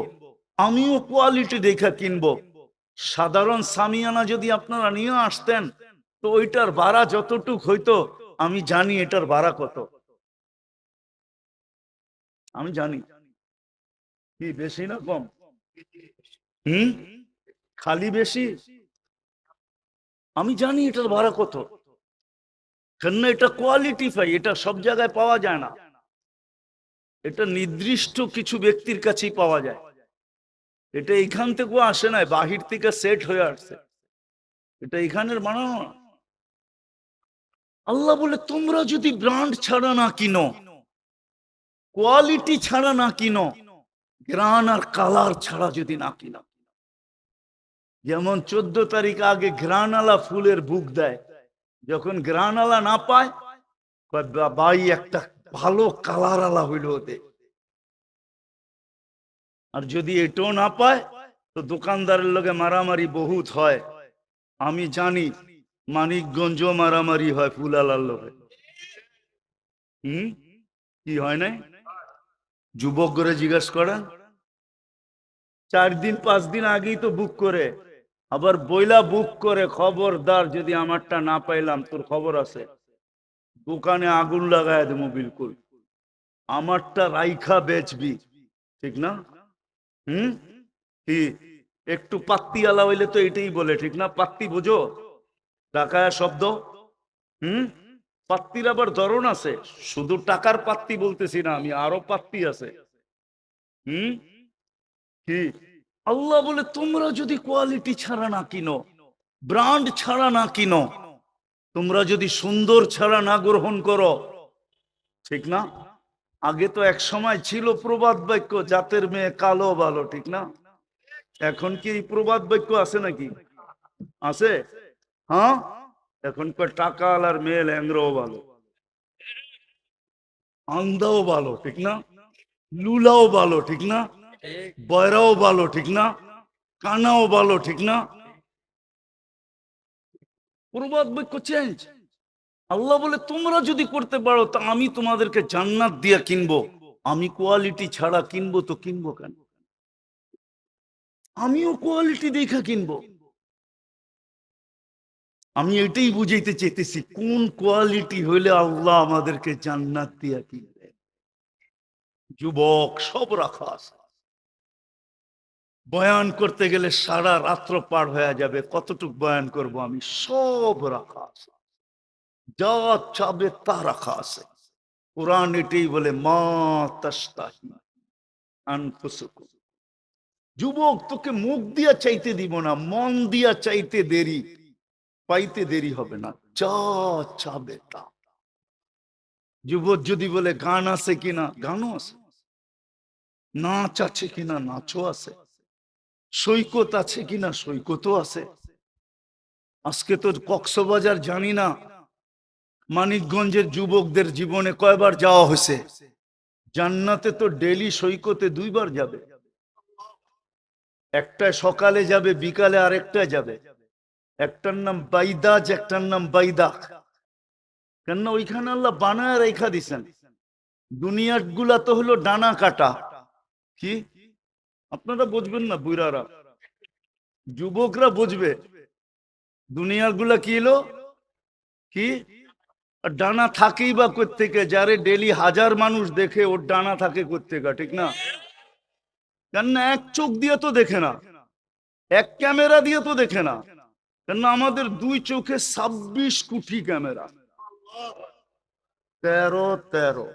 আমিও কোয়ালিটি দেখা কিনবো। সাধারণ সামিয়ানা যদি আপনারা নিয়ে আসতেন তো ওইটার ভাড়া যতটুক হইতো, আমি জানি এটার ভাড়া কত। আমি জানি কি বেশি না কম? হুম, খালি বেশি? আমি জানি এটার ভাড়া কত। কেন? এটা কোয়ালিটি পাই, এটা সব জায়গায় পাওয়া যায় না। এটা নির্দিষ্ট কিছু ব্যক্তির কাছেই পাওয়া যায়। এটা এখান থেকেও আসে না, বাহির থেকে সেট হয়ে আসছে। এটা এখানের বানানো না। আল্লাহ বলে তোমরা যদি ব্র্যান্ড ছাড়া না কিনো, কোয়ালিটি ছাড়া না কিনো, গ্রান আর কালার ছাড়া যদি না কিনো। যেমন 14 তারিখ আগে গ্রানালা ফুলের বুক দেয়, যখন গ্রানালা না পায় ভাই একটা ভালো কালার আলা হইল ওতে। আর যদি এটাও না পায় তো দোকানদারের লগে মারামারি বহুত হয়। আমি জানি মানিকগঞ্জ মারামারি হয় ফুল আলার লগে। কি হয় নাই? যুবক করে জিজ্ঞাসা করেন। 4 দিন 5 দিন আগেই তো বুক করে, আবার বইলা বুক করে, খবরদার যদি আমারটা না পাইলাম তোর খবর আছে, দোকানে আগুন লাগায় দেবো বিলকুল, আমারটা রাইখা বেচবি, ঠিক না? হুম, কি একটু পাত্তি আলা হইলে তো এটাই বলে, ঠিক না? পাত্তি বোঝো, টাকায় শব্দ। হুম, পাত্তির আবার ধরন আছে, শুধু টাকার পাত্তি বলতেছি না আমি, আরো পাত্তি আছে। হুম, কি আল্লাহ বলে তোমরা যদি কোয়ালিটি ছাড়া না কিনো, ব্র্যান্ড ছাড়া না কিনো, তোমরা যদি সুন্দর ছাড়া না গ্রহণ করো, ঠিক না? আগে তো এক সময় ছিল প্রবাদ বাক্য, জাতের মেয়ে কালো ভালো, ঠিক না? এখন কি এই প্রবাদ বাক্য আছে নাকি? আছে? হ্যাঁ, এখন টাকা আলার মেয়ে ল্যাংরাও ভালো, আন্দাও ভালো, ঠিক না? লুলাও ভালো, ঠিক না? বয়রাও ভালো, ঠিক না? কানাও ভালো, ঠিক না? প্রবাদ বাক্য চেঞ্জ। আল্লাহ বলে তোমরা যদি করতে পারো তা আমি তোমাদেরকে জান্নাত দিয়ে কিনবো। আমি কোয়ালিটি ছাড়া কিনবো তো কিনবো কেন? আমিও কোয়ালিটি দেখা কিনবো। আমি এটাই বুঝাইতে চেতেছি, কোন কোয়ালিটি হইলে আল্লাহ আমাদেরকে জান্নাত দিয়া কিনবে। যুবক সব রাখা আছে, বয়ান করতে গেলে সারা রাত্র পার হয়ে যাবে, কতটুক বয়ান করব আমি, সব রাখা আছে, যা চাবে তা রাখা আছে। কোরআন এটাই বলে, মা তাশতাহি আনফুসুকুম। যুবক তোকে মুখ দিয়া চাইতে দিব না, মন দিয়া চাইতে দেরি, পাইতে দেরি হবে না, যা চাবে তা। যুবক যদি বলে গান আছে কিনা, গানও আছে, নাচ আছে কিনা, নাচও আছে, সৈকত আছে কিনা, সৈকতও আছে। আজকে তো কক্সবাজার জানি না মানিকগঞ্জের যুবকদের জীবনে কয়বার যাওয়া হয়েছে, জান্নাতে তো ডেলি সৈকতে 2বার যাবে, একটা সকালে যাবে, বিকালে আরেকটা যাবে। একটার নাম বাইদাজ, একটার নাম বাইদাক। কেন ওইখানে আল্লাহ বানায় রেখা দিছেন। দুনিয়ার গুলা তো হলো ডানা কাটা। কি আপনারা বুঝবেন না, বুড়ারা, যুবকরা বুঝবে। দুনিয়ার গুলা কি হলো, কি আর ডানা থাকেই বা কোত্থেকে, যারে ডেলি 1000 মানুষ দেখে ওর ডানা থাকে কোত্থেকে, ঠিক না? কেন এক চোখ দিয়ে তো দেখে না, এক ক্যামেরা দিয়ে তো দেখে না, কেন আমাদের 2 চোখে 26 কোটি ক্যামেরা, 13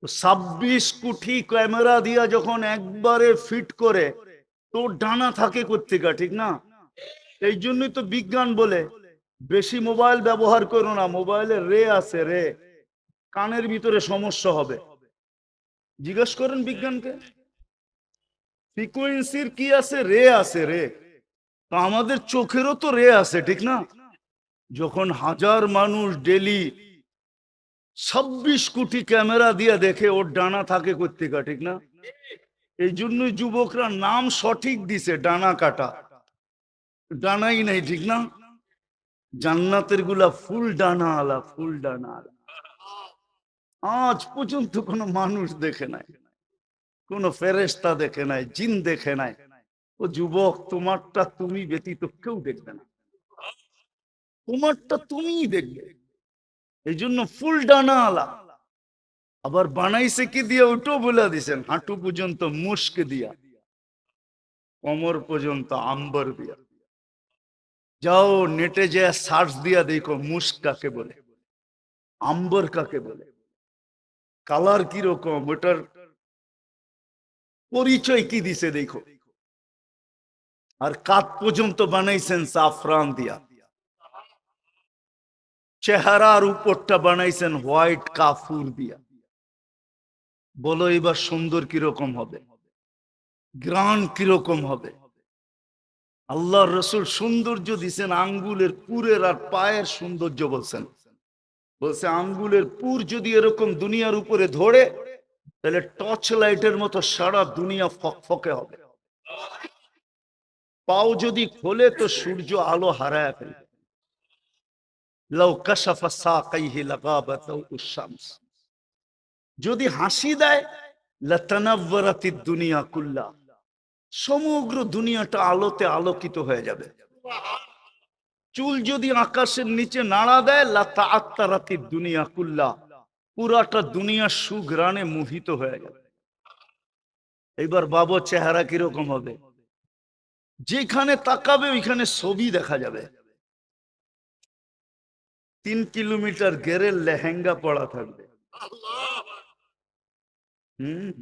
26 কোটি ক্যামেরা দিয়া যখন একবারে ফিট করে, তো ডানা থাকে কোত্থেকে, ঠিক না? এই জন্যই তো বিজ্ঞান বলে বেশি মোবাইল ব্যবহার করো না, মোবাইলে রে আছে, রে, কানের ভিতরে সমস্যা হবে। জিজ্ঞেস করেন বিজ্ঞানকে, ফ্রিকোয়েন্সির কি আছে, রে আছে, রে। তো আমাদের চোখেরও তো রে আছে, ঠিক না? যখন 1000 মানুষ ডেলি 26 কোটি ক্যামেরা দিয়ে দেখে, ওর ডানা থাকে কোত্থেকে, ঠিক না? এই জন্যই যুবকরা নাম সঠিক দিছে, ডানা কাটা, ডানাই নাই, ঠিক না? জান্নাতের গুলা ফুল ডানা আলা, ফুল ডানা আলা। আজ পর্যন্ত কোনো মানুষ দেখে নাই, কোন ফেরেশতা দেখে নাই, জিন দেখে নাই। ও যুবক, তোমারটা তুমি ব্যতীত কেউ দেখবে না, তোমারটা তুমিই দেখবে। এই জন্য ফুল ডানা আলা। আবার বানাইছে কি দিয়ে, ওটাও বলে দিছেন, হাঁটু পর্যন্ত মুস্ক দিয়া, কোমর পর্যন্ত আম্বর দিয়া। যাও নেটে যে সার্চ দিয়া দেখো, মুস্ক কাকে বলে, আম্বর কাকে বলে, কালার কি রকম, ওটার পরিচয় কি দিছে দেখো। আর কাত পর্যন্ত বানাইছেন সাফরান দিয়া, চেহারার উপরটা বানাইছেন হোয়াইট কাফুর দিয়া। বলো এবার সুন্দর কিরকম হবে, গ্রান কিরকম হবে। আল্লাহর রসুল সৌন্দর্য দিছেন আঙ্গুলের পুরের আর পায়ের সৌন্দর্য বলছেন। বলছে আঙ্গুলের পুর যদি এরকম দুনিয়ার উপরে ধরে, তাহলে টর্চ লাইটের মতো সারা দুনিয়া ফকফকে হবে। পাও যদি খোলে তো সূর্য আলো হারায় ফেলবে। লাউ কাশাফা সাকাইহি লাগাবাতাউ শামস। যদি হাসি দেয়, লাতানাওয়ারাতিদ দুনিয়া কুল্লা, সমগ্র দুনিয়াটা আলোতে আলোকিত হয়ে যাবে। চুল যদি আকাশের নিচে নাড়া দেয়, লাতা আত্মারাতি দুনিয়া কুল্লা, পুরাটা দুনিয়া সুঘ্রাণে মোহিত হয়ে যাবে। এইবার বাবু চেহারা কিরকম হবে? যেখানে তাকাবে ওইখানে ছবি দেখা যাবে। 3 কিলোমিটার গেরের লেহেঙ্গা পড়া থাকবে।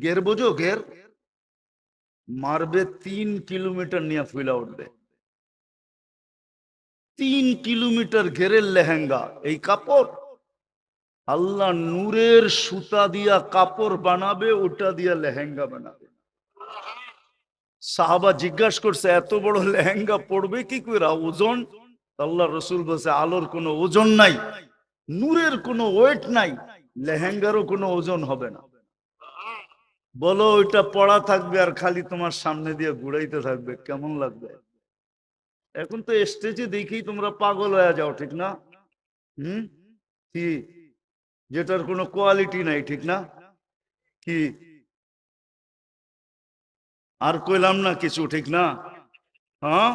গের বোঝো? গের মারবে 3 কিলোমিটার নিয়ে ফুলা উঠবে। 3 কিলোমিটার ঘেরের লেহেঙ্গা। এই কাপড় আল্লাহ নূরের সুতা দিয়া কাপড় বানাবে, ওটা দিয়া লেহেঙ্গা বানাবে। সাহাবা জিজ্ঞাসা করছে, এত বড় লেহেঙ্গা পড়বে কি করে, ওজন? আল্লাহ রসুল বলছে, আলোর কোনো ওজন নাই, নূরের কোনো ওয়েট নাই, লেহেঙ্গারও কোনো ওজন হবে না। বলো, ওইটা পড়া থাকবে আর খালি তোমার সামনে দিয়ে ঘুরাইতে থাকবে, কেমন লাগবে? এখন তো স্টেজে দেখেই তোমরা পাগল হয়ে যাও, ঠিক না? কি, যেটার কোনো কোয়ালিটি নাই, ঠিক না? কি আর কইলাম না কিছু, ঠিক না? হ্যাঁ,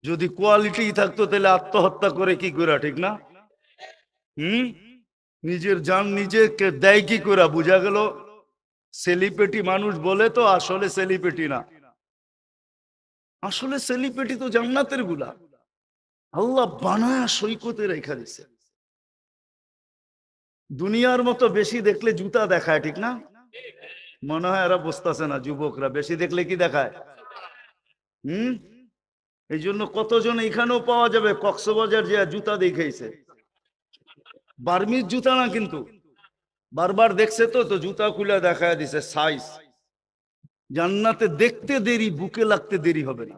যদি কোয়ালিটি থাকতো তাহলে আত্মহত্যা করে কি করে, ঠিক না? নিজের জান নিজেকে দেয় কি করে? বুঝা গেল সেলিব্রিটি মানুষ বলে, তো আসলে সেলিব্রিটি না। আসলে সেলিব্রিটি তো জান্নাতের গুলা, আল্লাহ বানায়া সৈকতে রেখা দিছে। দুনিয়ার মতো বেশি দেখলে জুতা দেখায়, ঠিক না? মনে হয় এরা বুঝতেছে না, যুবকরা বেশি দেখলে কি দেখায়? এই জন্য কতজন এখানেও পাওয়া যাবে কক্সবাজার যে জুতা দেখাইছে, বার্মিজ জুতা না কিন্তু, বারবার দেখছে তো জুতা খুলে দেখায় দিছে সাইজ। জান্নাতে দেখতে দেরি, বুকে লাগতে দেরি হবে না।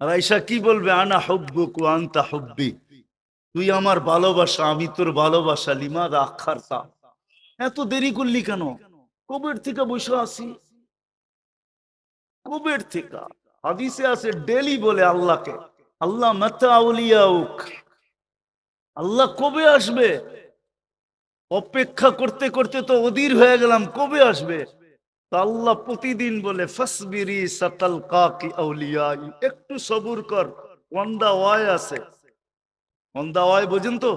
আর আয়েশা কি বলবে? আনা হুব্বুক ওয়া আনতা হুব্বি, তুই আমার ভালোবাসা, আমি তোর ভালোবাসা। লিমাযা আখারতা, এত দেরি করলি কেন? কবের থেকে বসে আছি, কবের থেকে। হাদিসে আছে ডেলি বলে আল্লাহকে, আল্লাহ মাতা আউলিয়াউক, আল্লাহ কবে আসবে? অপেক্ষা করতে করতে তো অধীর হয়ে গেলাম, কবে আসবে? তা আল্লাহ প্রতিদিন বলে, ফাসবিরি সাতালকাকি আউলিয়াই, একটু সবুর কর, অন দা ওয়ে আছে। অন দা ওয়ে বোঝেন তো?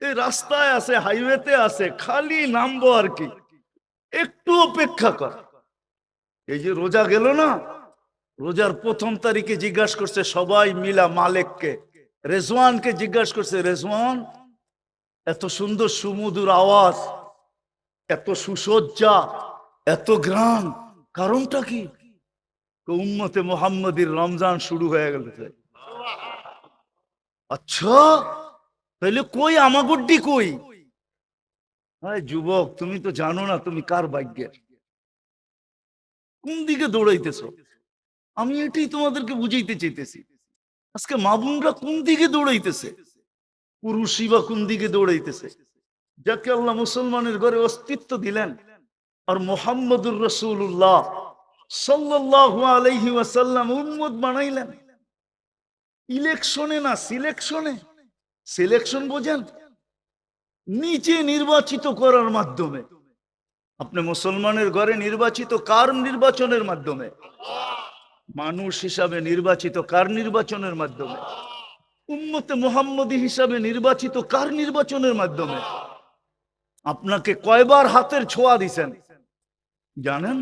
এই রাস্তায় আছে, হাইওয়েতে আছে, খালি নামবো আর কি, একটু অপেক্ষা কর। এই যে রোজা গেল না, রোজার 1ম তারিখে জিজ্ঞাসা করছে সবাই মিলা মালিককে, রেজওয়ানকে জিজ্ঞাসা করছে, রেজওয়ান এত সুন্দর সুমধুর আওয়াজ, এত সুসজ্জা, এত গ্রাম, কারণটা কি? উম্মতে মুহাম্মাদির রমজান শুরু হয়ে গেছে। আচ্ছা, তাহলে কই আমাগোড্ডি কই? যুবক, তুমি তো জানো না তুমি কার ভাগ্যের, কোন দিকে দৌড়াইতেছ। আমি এটাই তোমাদেরকে বুঝাইতে চাইতেছি। আজকে মা বোনরা কোন দিকে দৌড়াইতেছে, পুরুষই বা কোন দিকে দৌড়াইতেছে। যাকে আল্লাহ মুসলমানের ঘরে অস্তিত্ব দিলেন আর মুহাম্মদুর রাসূলুল্লাহ সাল্লাল্লাহু আলাইহি ওয়াসাল্লাম উম্মত বানাইলেন, ইলেকশনে না সিলেকশনে। সিলেকশন বোঝেন? নিচে নির্বাচিত করার মাধ্যমে। আপনি মুসলমানের ঘরে নির্বাচিত কার নির্বাচনের মাধ্যমে? মানুষ হিসাবে নির্বাচিত কার নির্বাচনের মাধ্যমে? উম্মতে মুহাম্মদী হিসাবে নির্বাচিত কার নির্বাচনের মাধ্যমে? আপনাকে কয়বার হাতের ছোঁয়া দিছেন জানেন?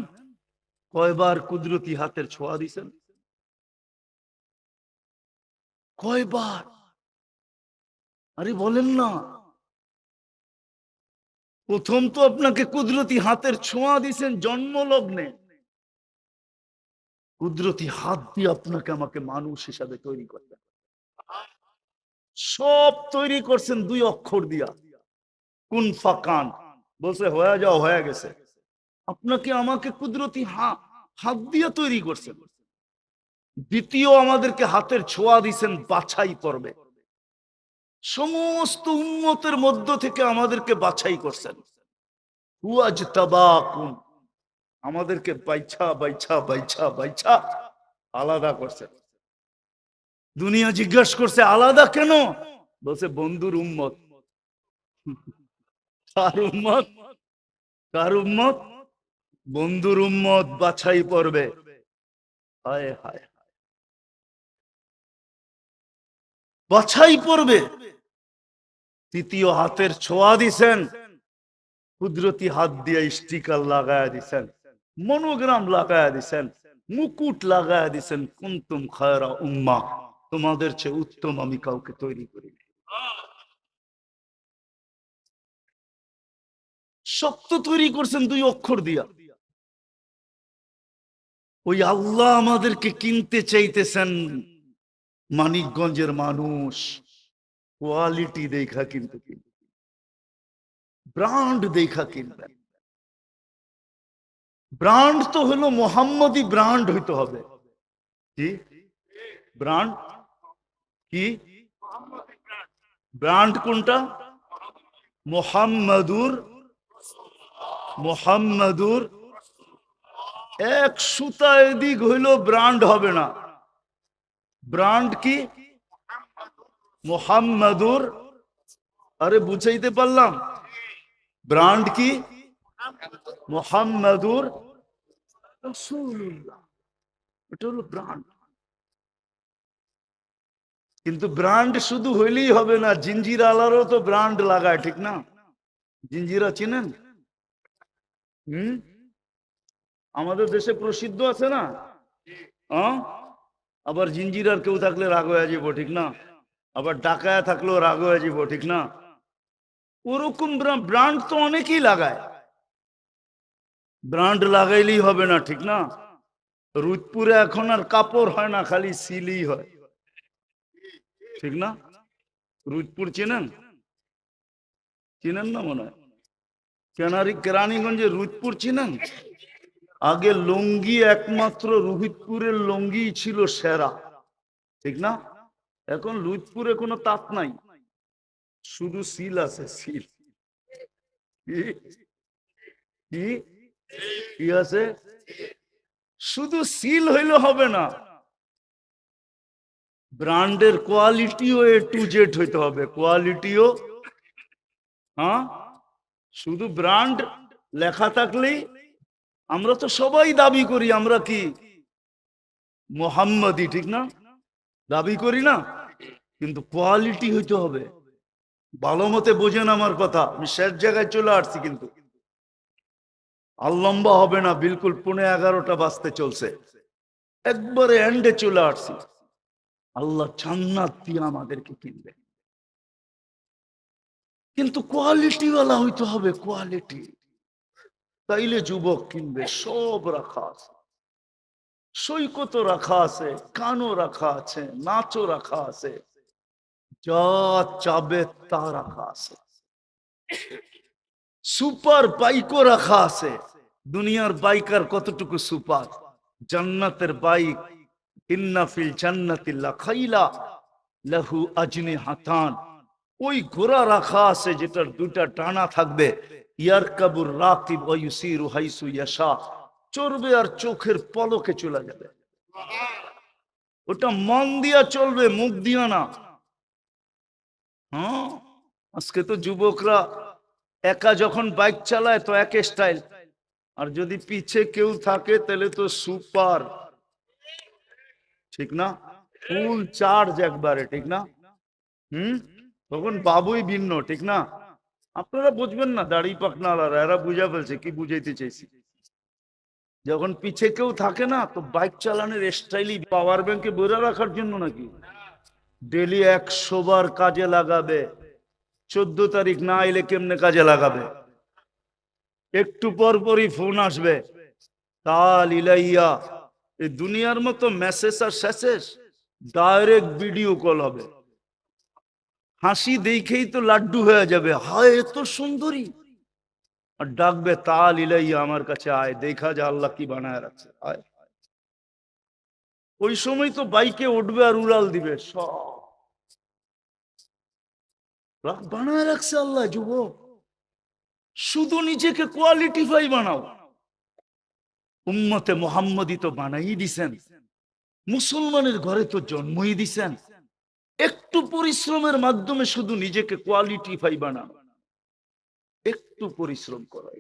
কয়বার কুদরতি হাতের ছোঁয়া দিছেন? কয়বার? আরে বলেন না। প্রথম তো আপনাকে কুদরতি হাতের ছোঁয়া দিছেন জন্মলগ্নে, কুদরতি হাত দিয়ে আপনাকে আমাকে মানুষ হিসাবে তৈরি করতেন। সব তৈরি করছেন 2 অক্ষর দিয়া, কুন ফাকান, বলছে হয়ে যাও, হয়ে গেছে। আপনাকে আমাকে কুদরতি হাত দিয়ে তৈরি করছেন। দ্বিতীয়, আমাদেরকে হাতের ছোঁয়া দিছেন বাছাই করবে, সমস্ত উম্মতের মধ্য থেকে আমাদেরকে বাছাই করছেন। হুয়াজতাবাকুম, আমাদেরকে বাইছা বাইছা বাইছা বাইছা আলাদা করছেন। দুনিয়া জিজ্ঞাসা করছে আলাদা কেন? বলছে বন্ধুর উম্মত। কার উম্মত? কার উম্মত? বন্ধুর উম্মত বাছাই পড়বে। হায় হায়, বাছাই পড়বে। তৃতীয় হাতের ছোঁয়া দিছেন, কুদরতি হাত দিয়ে স্টিকার লাগায়া দিছেন, মনোগ্রাম লাগায়া দিছেন, মুকুট লাগায়া দিছেন, কুনতুম খায়রা উম্মাহ, তোমাদের চেয়ে উত্তম আমি কাউকে তৈরি করি। শক্ত তৈরি করছেন দুই অক্ষর দিয়া। ওই আল্লাহ আমাদেরকে কিনতে চাইতেছেন। মানিকগঞ্জের মানুষ কোয়ালিটি দেখা কিন্তু ব্র্যান্ড দেখা কিনবেন। ব্র্যান্ড তো হলো মোহাম্মদী ব্র্যান্ড হইতে হবে। কি ব্র্যান্ড? কি ব্র্যান্ড? কোনটা? মোহাম্মদুর, মোহাম্মদুর। এক সুতা এদিক হইল ব্র্যান্ড হবে না। ব্র্যান্ড কি? মোহাম্মদুর। আরে বুঝাইতে পারলাম? ব্র্যান্ড কি? মোহাম্মদুর রাসূলুল্লাহ। এটা হলো ব্র্যান্ড। কিন্তু ব্র্যান্ড শুধু হইলেই হবে না, জিঞ্জিরা আলারও তো ব্র্যান্ড লাগায়, ঠিক না? জিঞ্জিরা চিনেন? হুম, আমাদের দেশে প্রসিদ্ধ আছে না? আবার জিঞ্জিরার কেউ থাকলে রাগ হয়ে যাব, ঠিক না? আবার ডাকায়া থাকলেও রাগ হয়ে যাব, ঠিক না? ওরকম ব্র্যান্ড তো অনেকেই লাগায়। ব্র্যান্ড লাগাইলেই হবে না, ঠিক না? রুদপুরে এখন আর কাপড় হয় না, খালি সিলি হয়, ঠিক না? রুদপুর চেনেন? চিনেন না মনে হয়? কেরানীগঞ্জে রুদপুর চিনেন? আগে লুঙ্গি একমাত্র রোহিতপুরের লুঙ্গি ছিল সেরা, ঠিক না? এখন লুৎপুরে কোনো তাঁত নাই, শুধু সিল আছে, সিল। কি কি কি আছে? শুধু সিল হইলে হবে না, ব্র্যান্ডের কোয়ালিটিও এ টু জেড হইতে হবে, কোয়ালিটিও। হ্যাঁ, শুধু ব্র্যান্ড লেখা থাকলেই, আমরা তো সবাই দাবি করি আমরা কি মোহাম্মদী, ঠিক না? দাবি করি না? কিন্তু কোয়ালিটি হইতে হবে। ভালো মতে বোঝেন আমার কথা, আমি শেষ জায়গায় চলে আসছি, কিন্তু আর লম্বা হবে না, বিলকুল 11:15 বাজতে চলছে, একবারে এন্ডে চলে আসছি। আল্লাহ জান্নাত দিয়ে আমাদেরকে কিনবে, কিন্তু কোয়ালিটিওয়ালা হইতে হবে, কোয়ালিটি। তাইলে যুবক কিনবে। সব রাখা আছে, সৈকতও রাখা আছে, গানও রাখা আছে, নাচও রাখা আছে, যা চাবে তা রাখা আছে, সুপার বাইকও রাখা আছে। দুনিয়ার বাইক আর কতটুকু সুপার? জান্নাতের বাইক, ইন্না ফিল জান্নাতি লাখাইলা লাহু আজনিহাতান, ওই ঘোড়া রাখা আছে যেটার দুটা ডানা থাকবে। ইয়ারকাবুর রাকিব ওয়া ইউসিরু হাইসু ইয়াশা, চড়বে আর চোখের পলকে চলে যাবে। ওটা মন দিয়া চলবে, মুখ দিয়া না। হ্যাঁ, আজকে তো যুবকরা একা যখন বাইক চালায় তো এক স্টাইল, আর যদি পিছে কেউ থাকে তাহলে তো সুপার, ঠিক না? ফুল চার্জ একবারে, ঠিক না? হুম, তখন বাবুই ভিন্ন, ঠিক না? আপনারা বুঝবেন না, দাড়ি পাকনাওয়ালারা, এরা বুঝা ফেলছে কি বুঝাইতে চাইছি। যখন পিছে কেউ থাকে না, তো বাইক চালানোর স্টাইলই পাওয়ার ব্যাংকে বইরা রাখার জন্য নাকি ডেলি 100 বার কাজে লাগাবে। 14 তারিখ না এলে কেমনে কাজে লাগাবে? একটু পর পরই ফোন আসবে, তাল ইলাইয়া। এই দুনিয়ার মতো মেসেজ আর শেষেস, ডাইরেক্ট ভিডিও কল হবে। হাসি দেখেই তো লাড্ডু হয়ে যাবে, হায় এত সুন্দরী, আর ডাকবে তাল ইলাইয়া, আমার কাছে আয়, দেখা যা আল্লাহ কি বানায় রাখছে, আয়। ওই সময় তো বাইকে উঠবে আর উড়াল দিবে, সব বানায় রাখছে আল্লাহ। যুবক, শুধু নিজেকে কোয়ালিটিফাই বানাও। উম্মতে মোহাম্মদী তো বানাই দিছেন, মুসলমানের ঘরে তো জন্মই দিছেন। একটু পরিশ্রমের মাধ্যমে শুধু নিজেকে কোয়ালিটিফাই বানাও, একটু পরিশ্রম করো,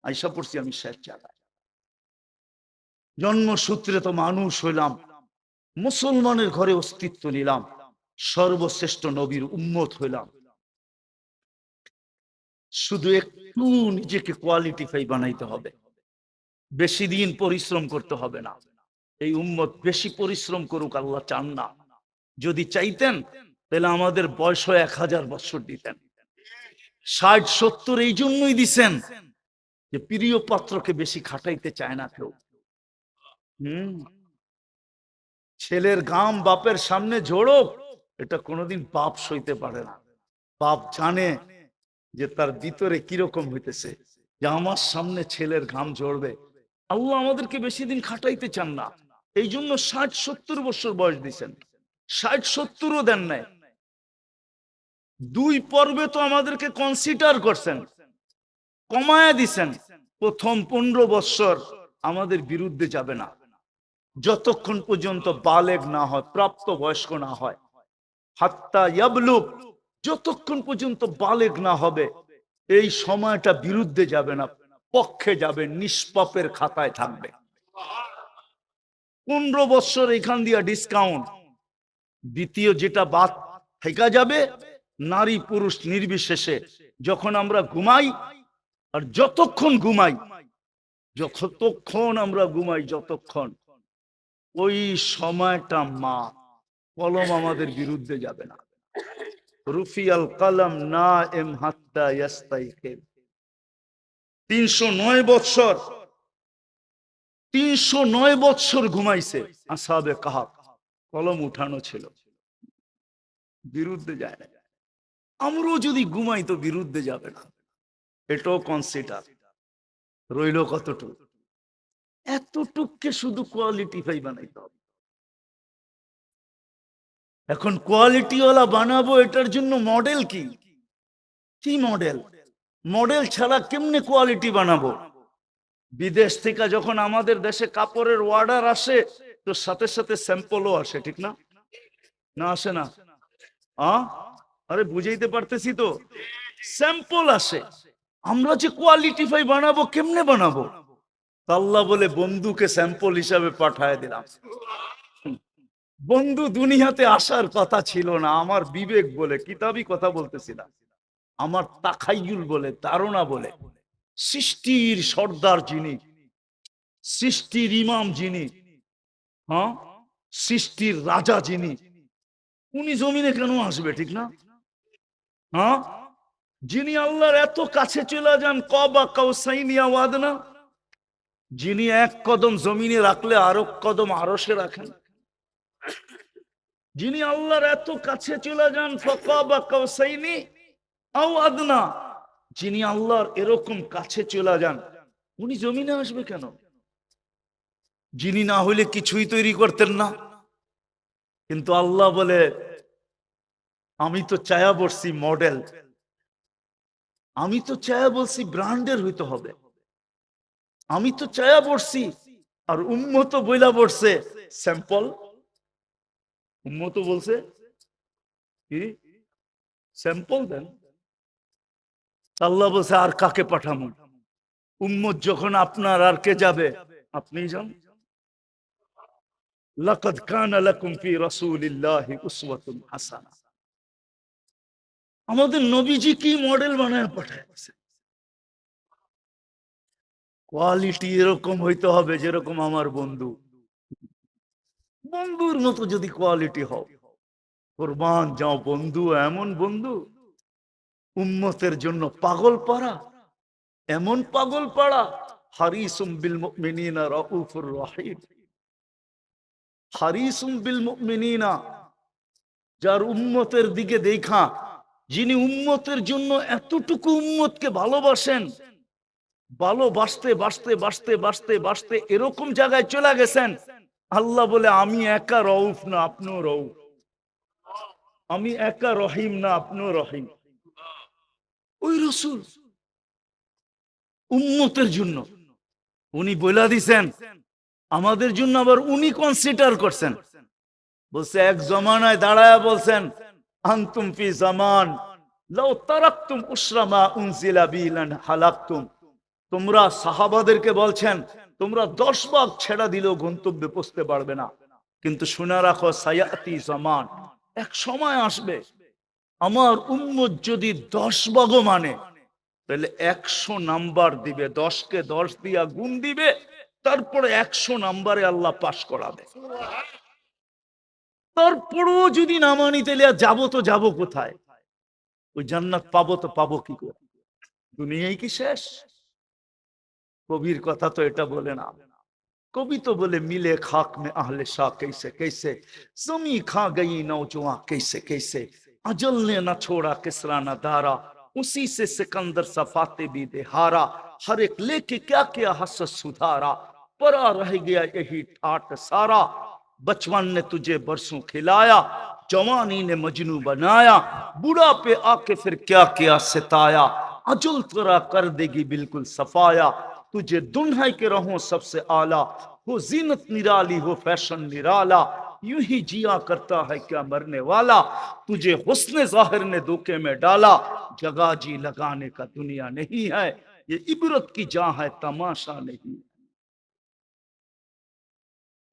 আইসা পড়ছি আমি শেষ জায়গায়। জন্মসূত্রে তো মানুষ হইলাম, মুসলমানের ঘরে অস্তিত্ব নিলাম, সর্বশ্রেষ্ঠ নবীর উম্মত হইলাম। শুধু একটু নিজেকে কোয়ালিটিফাই বানাইতে হবে, বেশি দিন পরিশ্রম করতে হবে না। এই উম্মত বেশি পরিশ্রম করুক আল্লাহ চান না। যদি চাইতেন তাহলে আমাদের বয়স 1000 বছর দিতেন। 60-70 এই জন্যই দিছেন যে প্রিয় পাত্রকে বেশি খাটাইতে চায় না কেউ। ছেলের গাম বাপের সামনে ঝোড়ক, এটা কোনোদিন বাপ সইতে পারে না। বাপ জানে যে তার ভিতরে কিরকম হইতেছে, যে আমার সামনে ছেলের ঘাম ঝরবে। আল্লাহ আমাদেরকে বেশি দিন খাটাইতে চান না, এই জন্য 60-70 বছর বয়স দিচ্ছেন। 60-70ও দেন নাই, 2 পর্বে তো আমাদেরকে কনসিডার করছেন, কমায়া দিছেন। প্রথম 15 বছর আমাদের বিরুদ্ধে যাবে না, যতক্ষণ পর্যন্ত বালেগ না হয়, প্রাপ্ত বয়স্ক না হয়। হাত্তা ইয়াবলুগ, যতক্ষণ পর্যন্ত বালেগ না হবে এই সময়টা বিরুদ্ধে যাবে না, পক্ষে যাবে, নিষ্পাপের খাতায় থাকবে। 15 বছর এখান দিয়া ডিসকাউন্ট। দ্বিতীয় যেটা বাদ থেকে যাবে, নারী পুরুষ নির্বিশেষে যখন আমরা ঘুমাই, আর যতক্ষণ ঘুমাই, যতক্ষণ ওই সময়টা মা কলম আমাদের বিরুদ্ধে যাবে না। রুফিয়াল কলম না এম হাত্তা ইয়াস্তাইকিব। 309 বছর, 309 বছর ঘুমাইছে আসহাবে কাহাফ, কলম উঠানো ছিল, বিরুদ্ধে যায় না। আমরাও যদি ঘুমাই তো বিরুদ্ধে যাবে না, এটাও কনসিডার। রইল কতটুক? এতটুককে শুধু কোয়ালিটিফাই বানাইতে হবে। এখন কোয়ালিটিওয়ালা বানাবো, এটার জন্য মডেল কি? কি মডেল? মডেল ছাড়া কেমনে কোয়ালিটি বানাবো? বিদেশ থেকে যখন আমাদের দেশে কাপড়ের অর্ডার আসে, তো সাথে সাথে স্যাম্পলও আসে, ঠিক না? না আসে না? আরে বুঝাইতে পারতেছি তো, স্যাম্পল আসে। আমরা যে কোয়ালিটিফাই বানাবো, কেমনে বানাবো? আল্লাহ বলে বন্ধুকে স্যাম্পল হিসাবে পাঠায় দিলাম। বন্ধু দুনিয়াতে আসার কথা ছিল না, আমার বিবেক বলে, কিতাবি কথা বলতেছিলাম, আমার তাখাইয়ুল বলে, ধারণা বলে, সৃষ্টির সর্দার যিনি, সৃষ্টির ইমাম যিনি, সৃষ্টির রাজা যিনি, উনি জমিনে কেন আসবে, ঠিক না? যিনি আল্লাহর এত কাছে চলে যান, কবা কাউসাইনি আও আদনা, যিনি এক কদম জমিনে রাখলে আরো কদম আরশে রাখেন, যিনি আল্লাহর এত কাছে চলে যান, ফাকাবা কাউসাইনি আও আদনা, যিনি আল্লাহর এরকম কাছে চলে যান, উনি জমিনে আসবে কেন? যিনি না হইলে কিছুই তৈরি করতেন না। কিন্তু আল্লাহ বলে, আমি তো চায়া বলছি মডেল, আমি তো চায়া বলছি ব্র্যান্ডের হইতে হবে, আমি তো চায়া বলছি, আর উম্মত বইলা বলছে স্যাম্পল। উম্মত বলছে কি? স্যাম্পল দেন। আল্লাহ বলছে আর কাকে পাঠামু? উম্মত যখন আপনার, আর কে যাবে? আপনি যান। লাকাদ কানা লাকুম ফি রাসূলিল্লাহি উসওয়াতুন হাসানা। আমাদের নবীজি কি মডেল বানায় পাঠাইছে। কোয়ালিটি এরকম হইতে হবে যেরকম আমার বন্ধু, বন্ধুর মতো যদি কোয়ালিটি হও, কুরবান যাও বন্ধু, এমন বন্ধু উম্মতের জন্য পাগল পাড়া, এমন পাগল পাড়া, হারিসুম বিল মুমিনিনা রাউফুর রহিম। হারিসুম বিল মুমিনিনা, যার উম্মতের দিকে দেখা, যিনি উম্মতের জন্য এতটুকু উম্মতকে ভালোবাসেন, ভালোবাসতে বাসতে বাসতে বাসতে বাসতে এরকম জায়গায় চলে গেছেন, আল্লাহ বলে আমি একা রউফ না, আপনিও রউফ, আমি একা রহিম না, আপনিও রহিম। ওই রাসূল উম্মতের জন্য উনি বইলা দিছেন, আমাদের জন্য আবার উনি কনসিডার করছেন। বলছে এক জমানায় দাঁড়ায়া বলছেন, আনতুম ফি জামান লাউ তারাকতুম উসরা মা উনজিলা বিলান হালাকতুম, তোমরা সাহাবাদেরকে বলছেন তোমরা 10 ভাগ ছেড়া দিলেও গন্তব্যে পৌঁছতে পারবে না, কিন্তু শুনে রাখো সায়াতি জামান, এক সময় আসবে আমার উম্মত যদি 10 ভাগও মানে তাহলে 100 নাম্বার দিবে, 10কে 10 দিয়া গুণ দিবে, তারপরে 100 নাম্বারে আল্লাহ পাশ করাবে। তারপরেও যদি না মানি তাহলে যাবো তো যাবো কোথায়? ওই জান্নাত পাবো তো পাবো কি করে? দুনিয়াই কি শেষ? কবির কথা তো এটা বলে না। कभी तो बोले मिले खाक में आहले शाह कैसे कैसे, जमी खा गई नौजवान कैसे कैसे, अजल ने न छोड़ा किसरा न दारा, उसी से सिकंदर सफाते भी दे हारा, हर एक लेके क्या क्या हस सुधारा, परा रह गया यही ठाट सारा, बचपन ने तुझे बरसों खिलाया, जवानी ने मजनू बनाया, बूढ़ा पे आके फिर क्या क्या सिताया, अजल तेरा कर देगी बिल्कुल सफाया, तुझे दुन्हाई के रहो सबसे आला, हो जीनत निराली हो फैशन निराला, यूं ही जिया करता है क्या मरने वाला, तुझे हुस्न जाहिर ने धोखे में डाला, जगह जी लगाने का दुनिया नहीं है, ये इबरत की जहां है तमाशा नहीं।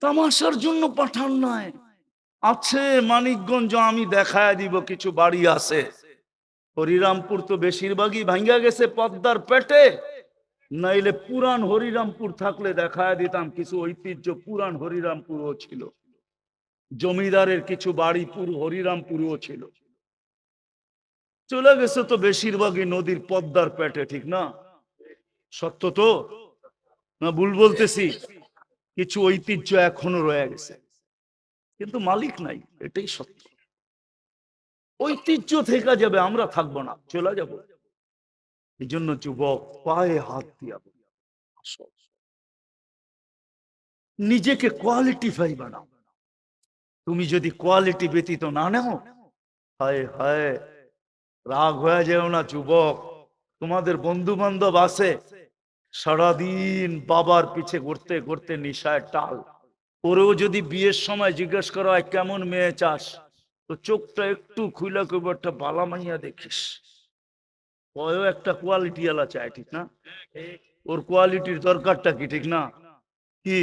তামাশার জন্য পাঠান নাই। আছে মানিকগঞ্জ, আমি দেখায় দিব কিছু বাড়ি আছে। হরিরামপুর তো বেশিরভাগই ভাঙ্গা গেছে পদ্মার পেটে, নাইলে পুরান হরিরামপুর থাকলে দেখায় দিতাম কিছু ঐতিহ্য পুরান হরিরামপুরও ছিল, জমিদারের কিছু বাড়ি পুরো হরিরামপুরও ছিল। চলে গেছে তো বেশিরভাগই নদীর পদ্মার পেটে, ঠিক না? সত্য তো না ভুল বলতেছি? কিছু ঐতিহ্য এখনো রয়ে গেছে, কিন্তু মালিক নাই, এটাই সত্য। ঐতিহ্য থেকে যাবে, আমরা থাকবো না, চলে যাব। এই জন্য যুবক পায়ে হাত দিয়া নিজেকে কোয়ালিটিফাই বানাও। তুমি যদি কোয়ালিটি ব্যতীত না নেও, হায় হায়, রাগ হয়ে যেও না যুবক। তোমাদের বন্ধু বান্ধব আছে সারাদিন বাবার পিছে ঘুরতে ঘুরতে নিশায় টাল, ওরেও যদি বিয়ের সময় জিজ্ঞেস করা হয় কেমন মেয়ে চাস, তো চোখটা একটু খুলে কইব একটা বালা মাইয়া দেখিস। ওও একটা কোয়ালিটি আলা চায়, ঠিক না? ওর কোয়ালিটির দরকারটা কি, ঠিক না? কি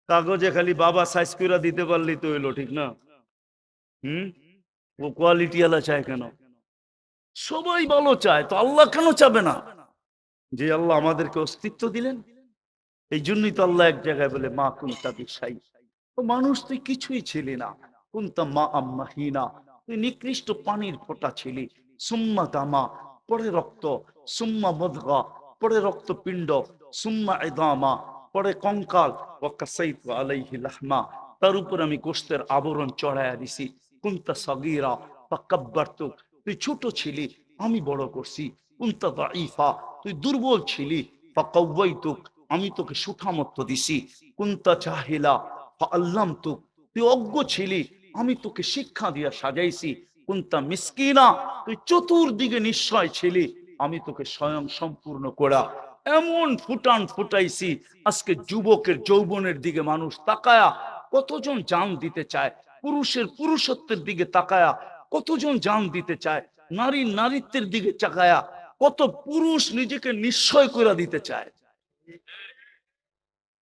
কাগজে খালি বাবা সাইজ করে দিতে পারলি তো হইলো, ঠিক না? হুম, ও কোয়ালিটি আলা চায় কেন? সবাই ভালো চায়, তো আল্লাহ কেন চাবে না? যে আল্লাহ আমাদেরকে অস্তিত্ব দিলেন, এই জন্যই তো আল্লাহ এক জায়গায় বলে মা কুনতা বিশাই, ও মানুষ তুই কিছুই ছিলি না, কুনতা মা আম্মাহিনা, তুই নিকৃষ্ট পানির ফোঁটা ছিলি, সুম্মা দামা পরে রক্ত, সুম্মা মদগা পরে রক্তপিণ্ড, সুম্মা ইদামা পরে কঙ্কাল, ওয়াকাসাইতু আলাইহি লাহমা, তার উপর আমি গোশতের আবরণ চড়াইয়া দিছি, কুনতা সাগীরা ফাকাব্বারতুক, তুই ছোট ছিলি আমি বড় করছি, কুনতা দাঈফা তুই দুর্বল ছিলি, ফাকাওয়াইতুক আমি তোকে সুঠামত্ব দিছি, কুনতা জাহিলা ফাআল্লামতুক তুই অজ্ঞ ছিলি আমি তোকে শিক্ষা দিয়া সাজাইছি, কুনতা মিসকিনা তুই চতুর্দিকে নিশ্চয় ছিলি আমি তোকে স্বয়ং সম্পূর্ণ করা। এমন ফুটান ফুটাইছি, আজকে যুবকের যৌবনের দিকে মানুষ তাকায়া কতজন জান দিতে চায়, পুরুষের পুরুষত্বের দিকে তাকায়া কতজন জান দিতে চায়, নারীর নারীত্বের দিকে তাকায়া কত পুরুষ নিজেকে নিশ্চয় করে দিতে চায়।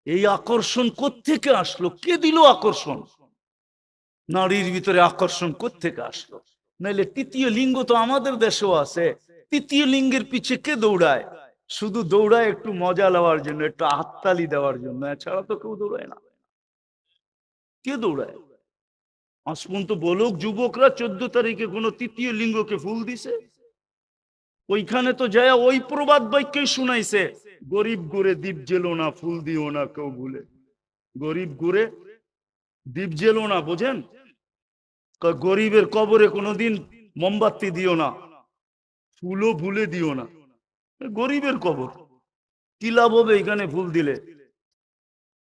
এই আকর্ষণ কোত্থেকে আসলো? কে দিল আকর্ষণ? নারীর ভিতরে আকর্ষণ কোত্থেকে আসলো? নাইলে তৃতীয় লিঙ্গ তো আমাদের দেশেও আছে, তৃতীয় লিঙ্গের পিছে কে দৌড়ায়? শুধু দৌড়ায় একটু মজা লওয়ার জন্য, একটু হাততালি দেওয়ার জন্য, এছাড়া তো কেউ দৌড়ায় না। কে দৌড়ায়? আজ পর্যন্ত বলুক যুবকরা 14 তারিখে কোন তৃতীয় লিঙ্গকে ফুল দিছে? ওইখানে তো যায় ওই প্রবাদ বাক্যই শুনাইছে, গরিব গুরে দ্বীপ জেলো না ফুল দিও না কেউ ভুলে। গরিব গুরে দ্বীপ জেলো না, বোঝেন? গরিবের কবরে কোনোদিন মোমবাতি দিও না, ফুলও ভুলে দিও না। গরিবের কবর কি লাভ হবে এখানে ফুল দিলে?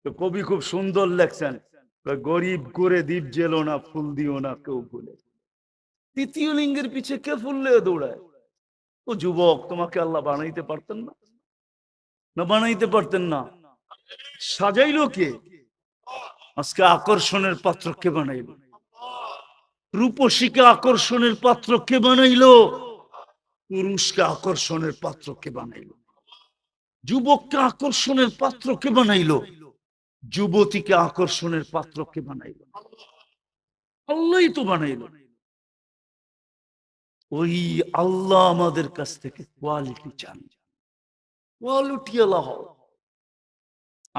তো কবি খুব সুন্দর লেখছেন, গরিব করে দ্বীপ জেলো না ফুল দিও না কেউ ভুলে। তৃতীয় লিঙ্গের পিছে কে ফুললে দৌড়ায়? ও যুবক, তোমাকে আল্লাহ বানাইতে পারতেন না? না বানাইতে পারতেন না? সাজাইলো কে? আজকে আকর্ষণের পাত্র কে বানাইলো? রূপসীকে আকর্ষণের পাত্র কে বানাইলো? পুরুষকে আকর্ষণের পাত্র কে বানাইলো? যুবককে আকর্ষণের পাত্র কে বানাইলো? যুবতীকে আকর্ষণের পাত্র কে বানাইলো? আল্লাহই তো বানাইলো। ওই আল্লাহ আমাদের কাছ থেকে কোয়ালিটি চান, কোয়ালিটি আল্লাহ হও।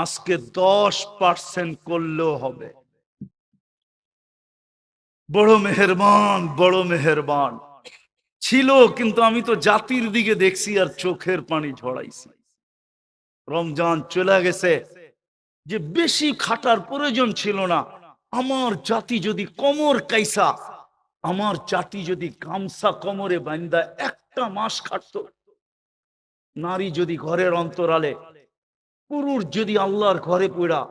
আজকে 10% করলেও হবে। বড় মেহেরবান, বড় মেহেরবান ছিল, কিন্তু আমি তো জাতির দিকে দেখছি আর চোখের পানি ঝরাইছি। রমজান চলে গেছে, যে বেশি খাটার প্রয়োজন ছিল না। আমার জাতি যদি কোমর কাইসা, আমার জাতি যদি গামছা কোমরে বান্ধা একটা মাস খাটতো, নারী যদি ঘরের অন্তরালে, পুরুষ যদি আল্লাহর ঘরে পড়া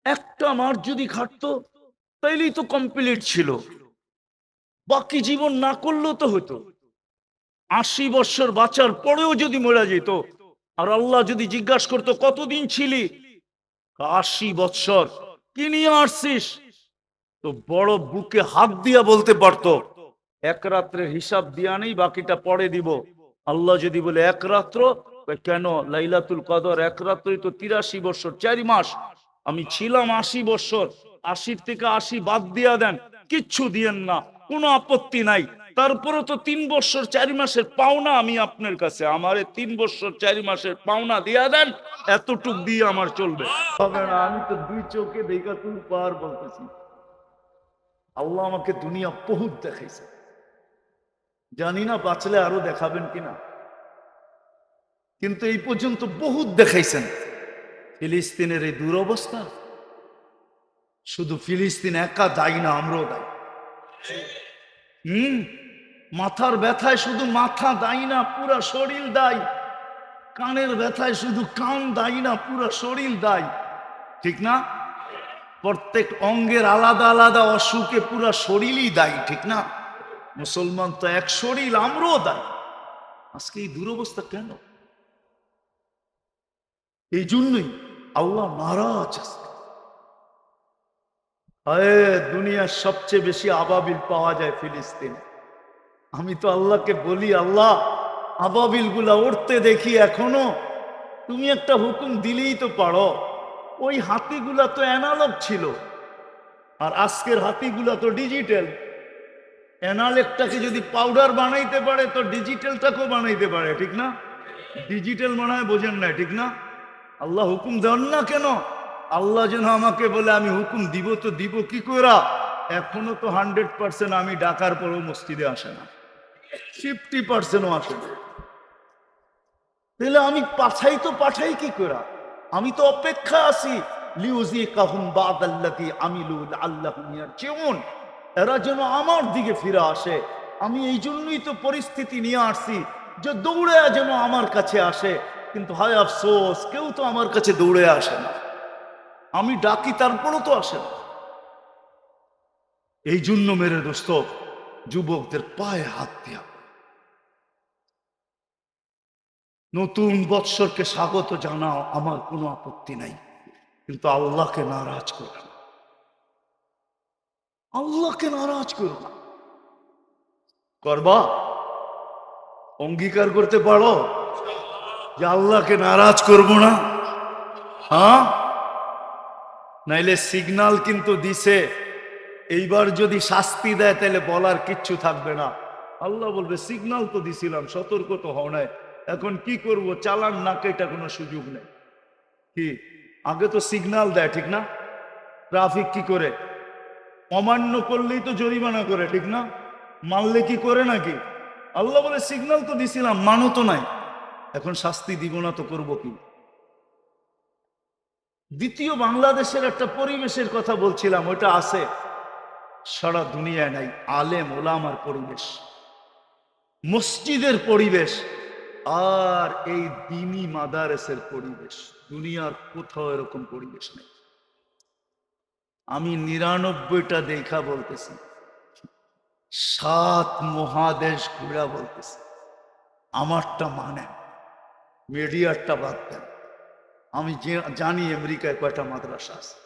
একটা মাস যদি খাটতো, তাইলেই তো কমপ্লিট ছিল। বাকি জীবন না করলেও তো হতো। 80 বছর বাঁচার পরেও যদি মরা যেত, আর আল্লাহ যদি জিজ্ঞাসা করতো কতদিন ছিলি, 80 বছর, কি নিয়ে আসছিস, তো বড় বুকে হাত দিয়া বলতে পারতো এক রাত্রের হিসাব দিয়া নেই, বাকিটা পরে দিব। আল্লাহ যদি বলে এক রাত্র, কেন লাইলাতুল কদর এক রাত্রই তো 83 বছর 4 মাস, আমি ছিলাম 80 বছর, 80 থেকে 80 বাদ দিয়া দেন, কিচ্ছু দিয়েন না, কোনো আপত্তি নাই। তারপরে তো 3 বছর 4 মাসের পাওনা আমি আপনার কাছে, আমারে 3 বছর 4 মাসের পাওনা দিয়া দেন, এতটুক দিয়ে আমার চলবে। হবে না, আমি তো 2 চোখে দেখা তুই পার বলতেছি। আল্লাহ আমাকে দুনিয়া বহুত দেখাইছে, জানি না বাঁচলে আরো দেখাবেন কিনা, কিন্তু এই পর্যন্ত বহুত দেখাইছেন। ফিলিস্তিনের এই দুরবস্থা, শুধু ফিলিস্তিন একা দায়ী না, আমরাও দায়ী। মাথার ব্যথায় শুধু মাথা দায়ী না, পুরা শরীর দায়ী। কানের ব্যথায় শুধু কান দায়ী না, পুরা শরীর দায়ী, ঠিক না? প্রত্যেক অঙ্গের আলাদা আলাদা অসুখে পুরা শরীরই দায়ী, ঠিক না? মুসলমান তো এক শরীর, আমরাও দায়ী। আজকে এই দুরবস্থা কেন? এই জন্যই আল্লাহ নারাজ আছে। দুনিয়ার সবচেয়ে বেশি আবাবিল পাওয়া যায় ফিলিস্তিন। আমি তো আল্লাহকে বলি, আল্লাহ আবাবিল গুলা উঠতে দেখি এখনো, তুমি একটা হুকুম দিলেই তো পারো। ওই হাতিগুলা তো অ্যানালগ ছিল, আর আজকের হাতিগুলা তো ডিজিটাল। অ্যানালগটাকে যদি পাউডার বানাইতে পারে, তো ডিজিটালটাকেও বানাইতে পারে, ঠিক না? ডিজিটাল মনে হয় বোঝেন না, ঠিক না? আল্লাহ হুকুম দেন না কেন? আল্লাহ যেন আমাকে বলে আমি হুকুম দিব, তো দিব কি করে? এখনো তো 100% আমি ডাকার পরেও মসজিদে আসে না, 50%ও আসে না। তাহলে আমি পাঠাই কি করে? আমি তো অপেক্ষা আছি, লিউযিকাহুম বাদাল্লাযী আমিলু লাআল্লাহুম ইয়ারজিউন, এরা যেন আমার দিকে ফিরে আসে। আমি এই জন্যই তো পরিস্থিতি নিয়ে আসছি, যে দৌড়ে যেন আমার কাছে আসে। কিন্তু হায় আফসোস, কেউ তো আমার কাছে দৌড়ে আসে না। আমি ডাকি, তারপরও তো আসে না। এই জন্য মেরে দোস্ত, যুবকদের পায়ে হাত দিয়া নতুন বৎসরকে স্বাগত জানাও, আমার কোনো আপত্তি নাই, কিন্তু আল্লাহকে নারাজ করো না। আল্লাহকে নারাজ করো না। করবা? অঙ্গীকার করতে পারো যে আল্লাহকে নারাজ করব না? হ্যাঁ, নাইলে সিগনাল কিন্তু দিছে, এইবার যদি শাস্তি দেয় তাহলে বলার কিচ্ছু থাকবে না। আল্লাহ বলবে সিগনাল তো দিছিলাম, সতর্ক তো হও নাই, এখন কি করব, চালান না কেটা কোনো সুযোগ নেই। কি আগে তো সিগনাল দেয়, ঠিক না? ট্রাফিক কি করে, অমান্য করলেই তো জরিমানা করে, ঠিক না? মানলে কি করে নাকি? আল্লাহ বলে সিগন্যাল তো দিছিলাম, মানো তো নাই, এখন শাস্তি দিব না তো করব কি? দ্বিতীয় বাংলাদেশের একটা পরিবেশের কথা বলছিলাম, ওটা আছে, সারা দুনিয়ায় নাই। আলেম ওলামার পরিবেশ, মসজিদের পরিবেশ, আর এই দ্বীনি মাদারেসের পরিবেশ, দুনিয়ার কোথাও এরকম পরিবেশ নেই। আমি 99টা দেখা বলতেছি, 7 মহাদেশ ঘুরা বলতেছি। আমারটা মানে, মিডিয়ারটা বাদ দেন। আমি জানি আমেরিকায় কয়টা মাদ্রাসা আছে,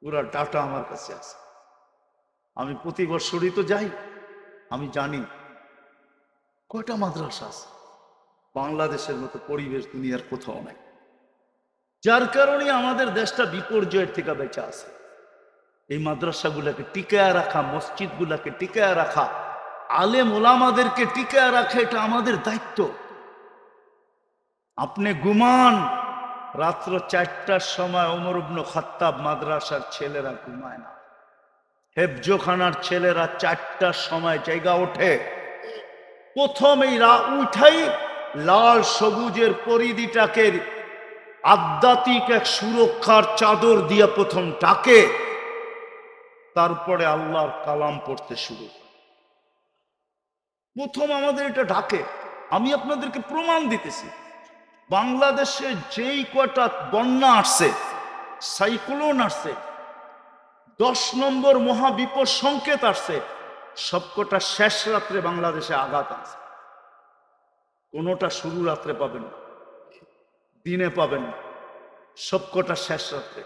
পুরা ডাটা আমার কাছে আছে। আমি প্রতি বছরই তো যাই, আমি জানি কয়টা মাদ্রাসা আছে। বাংলাদেশের মতো পরিবেশ দুনিয়ার কোথাও নাই, যার কারণে আমাদের দেশটা বিপর্যয়ের থেকে বেঁচে আছে। এই মাদ্রাসাগুলোকে টিকায় রাখা, মসজিদগুলোকে টিকায় রাখা, আলেম ওলামাদেরকে টিকায় রাখা, এটা আমাদের দায়িত্ব। আপনি ঘুমান, রাত্র 4টার সময় ওমর ইবনে খাত্তাব মাদ্রাসার ছেলেরা ঘুমায় না, হেফজোখানার ছেলেরা 4টার সময় জায়গা ওঠে, প্রথমেই উঠাই লাল সবুজের পরিধিটাকে আধ্যাত্মিক এক সুরক্ষার চাদর দিয়ে প্রথম ডাকে, তারপরে আল্লাহর কালাম পড়তে শুরু করে। প্রথম আমাদের এটা ডাকে। আমি আপনাদেরকে প্রমাণ দিতেছি, বাংলাদেশে যেই কটা বন্যা আসছে, সাইক্লোন আসছে, 10 নম্বর মহাবিপদ সংকেত আসছে, সবকটা শেষ রাত্রে বাংলাদেশে আঘাত আছে। কোনোটা শুরু রাত্রে পাবেন না, দিনে পাবেন না, সবকটা শেষ রাত্রে।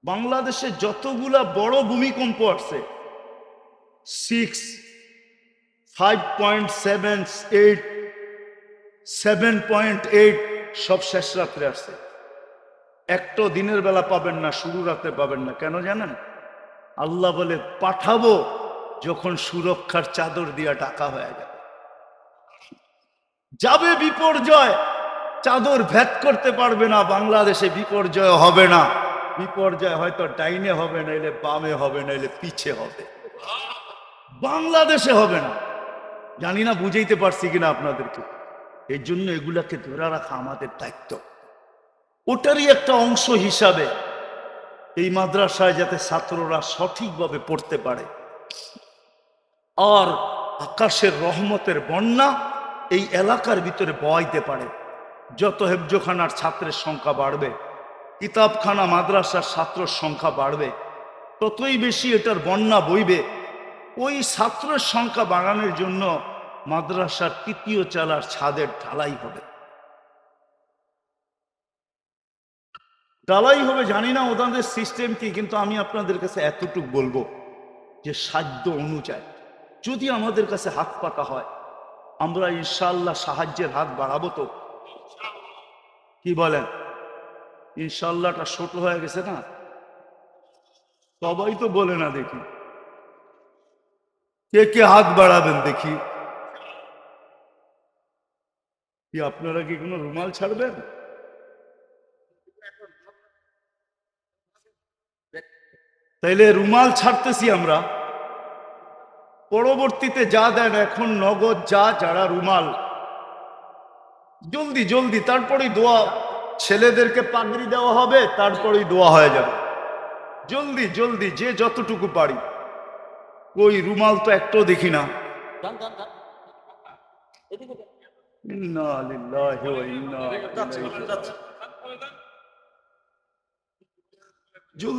বাংলাদেশে যতগুলা বড় ভূমিকম্প আসছে, 6, 5.78, 7.8, সব শেষ রাত্রে আসছে। একটা দিনের বেলা পাবেন না, শুরু রাতে পাবেন না। কেন জানেন? আল্লাহ বলে পাঠাবো যখন সুরক্ষার চাদর দিয়া ঢাকা হয়ে যাবে। যাবে বিপর্যয়, চাদর ভেদ করতে পারবে না, বাংলাদেশে বিপর্যয় হবে না। বিপর্যয় হয়তো ডাইনে হবে, নাইলে বামে হবে, নাইলে পিছে হবে, বাংলাদেশে হবে না। জানি না বুঝাইতে পারছি কিনা আপনাদেরকে। এই জন্য এগুলাকে ধরে রাখা আমাদের দায়িত্ব। ওটারই একটা অংশ হিসাবে এই মাদ্রাসায় যাতে ছাত্ররা সঠিকভাবে পড়তে পারে, আর আকাশের রহমতের বন্যা এই এলাকার ভিতরে বইতে পারে। যত হেফজোখানার ছাত্রের সংখ্যা বাড়বে, কিতাবখানা মাদ্রাসার ছাত্রের সংখ্যা বাড়বে, ততই বেশি এটার বন্যা বইবে। ওই ছাত্রের সংখ্যা বাড়ানোর জন্য মাদ্রাসার 3য় চালার ছাদের ঢালাই হবে। ঢালাই হবে, জানি না ওদের সিস্টেম কি, কিন্তু আমি আপনাদের কাছে এতটুকু বলবো যে সাধ্য অনুযায়ী যদি আমাদের কাছে হাত পাকা হয়, আমরা ইনশাআল্লাহ সাহায্যের হাত বাড়াবো। তো কি বলেন? ইনশাআল্লাহটা ছোট হয়ে গেছে না? সবাই তো বলে না, দেখি কে কে হাত বাড়াবেন দেখি। কি আপনারা কি কোনো রুমাল ছাড়বেন? তাইলে রুমাল ছাড়তেছি আমরা, পরবর্তীতে যা দেন এখন নগদ যা, যারা রুমাল জলদি জলদি, তারপরেই দোয়া। ছেলেদেরকে পাগড়ি দেওয়া হবে, তারপরেই দোয়া হয়ে যাবে। জলদি জলদি যে যতটুকু পারি। ওই রুমাল তো একটাও দেখি না। ইন্না লিল্লাহি ওয়া ইন্না ইলাইহি রাজিউন।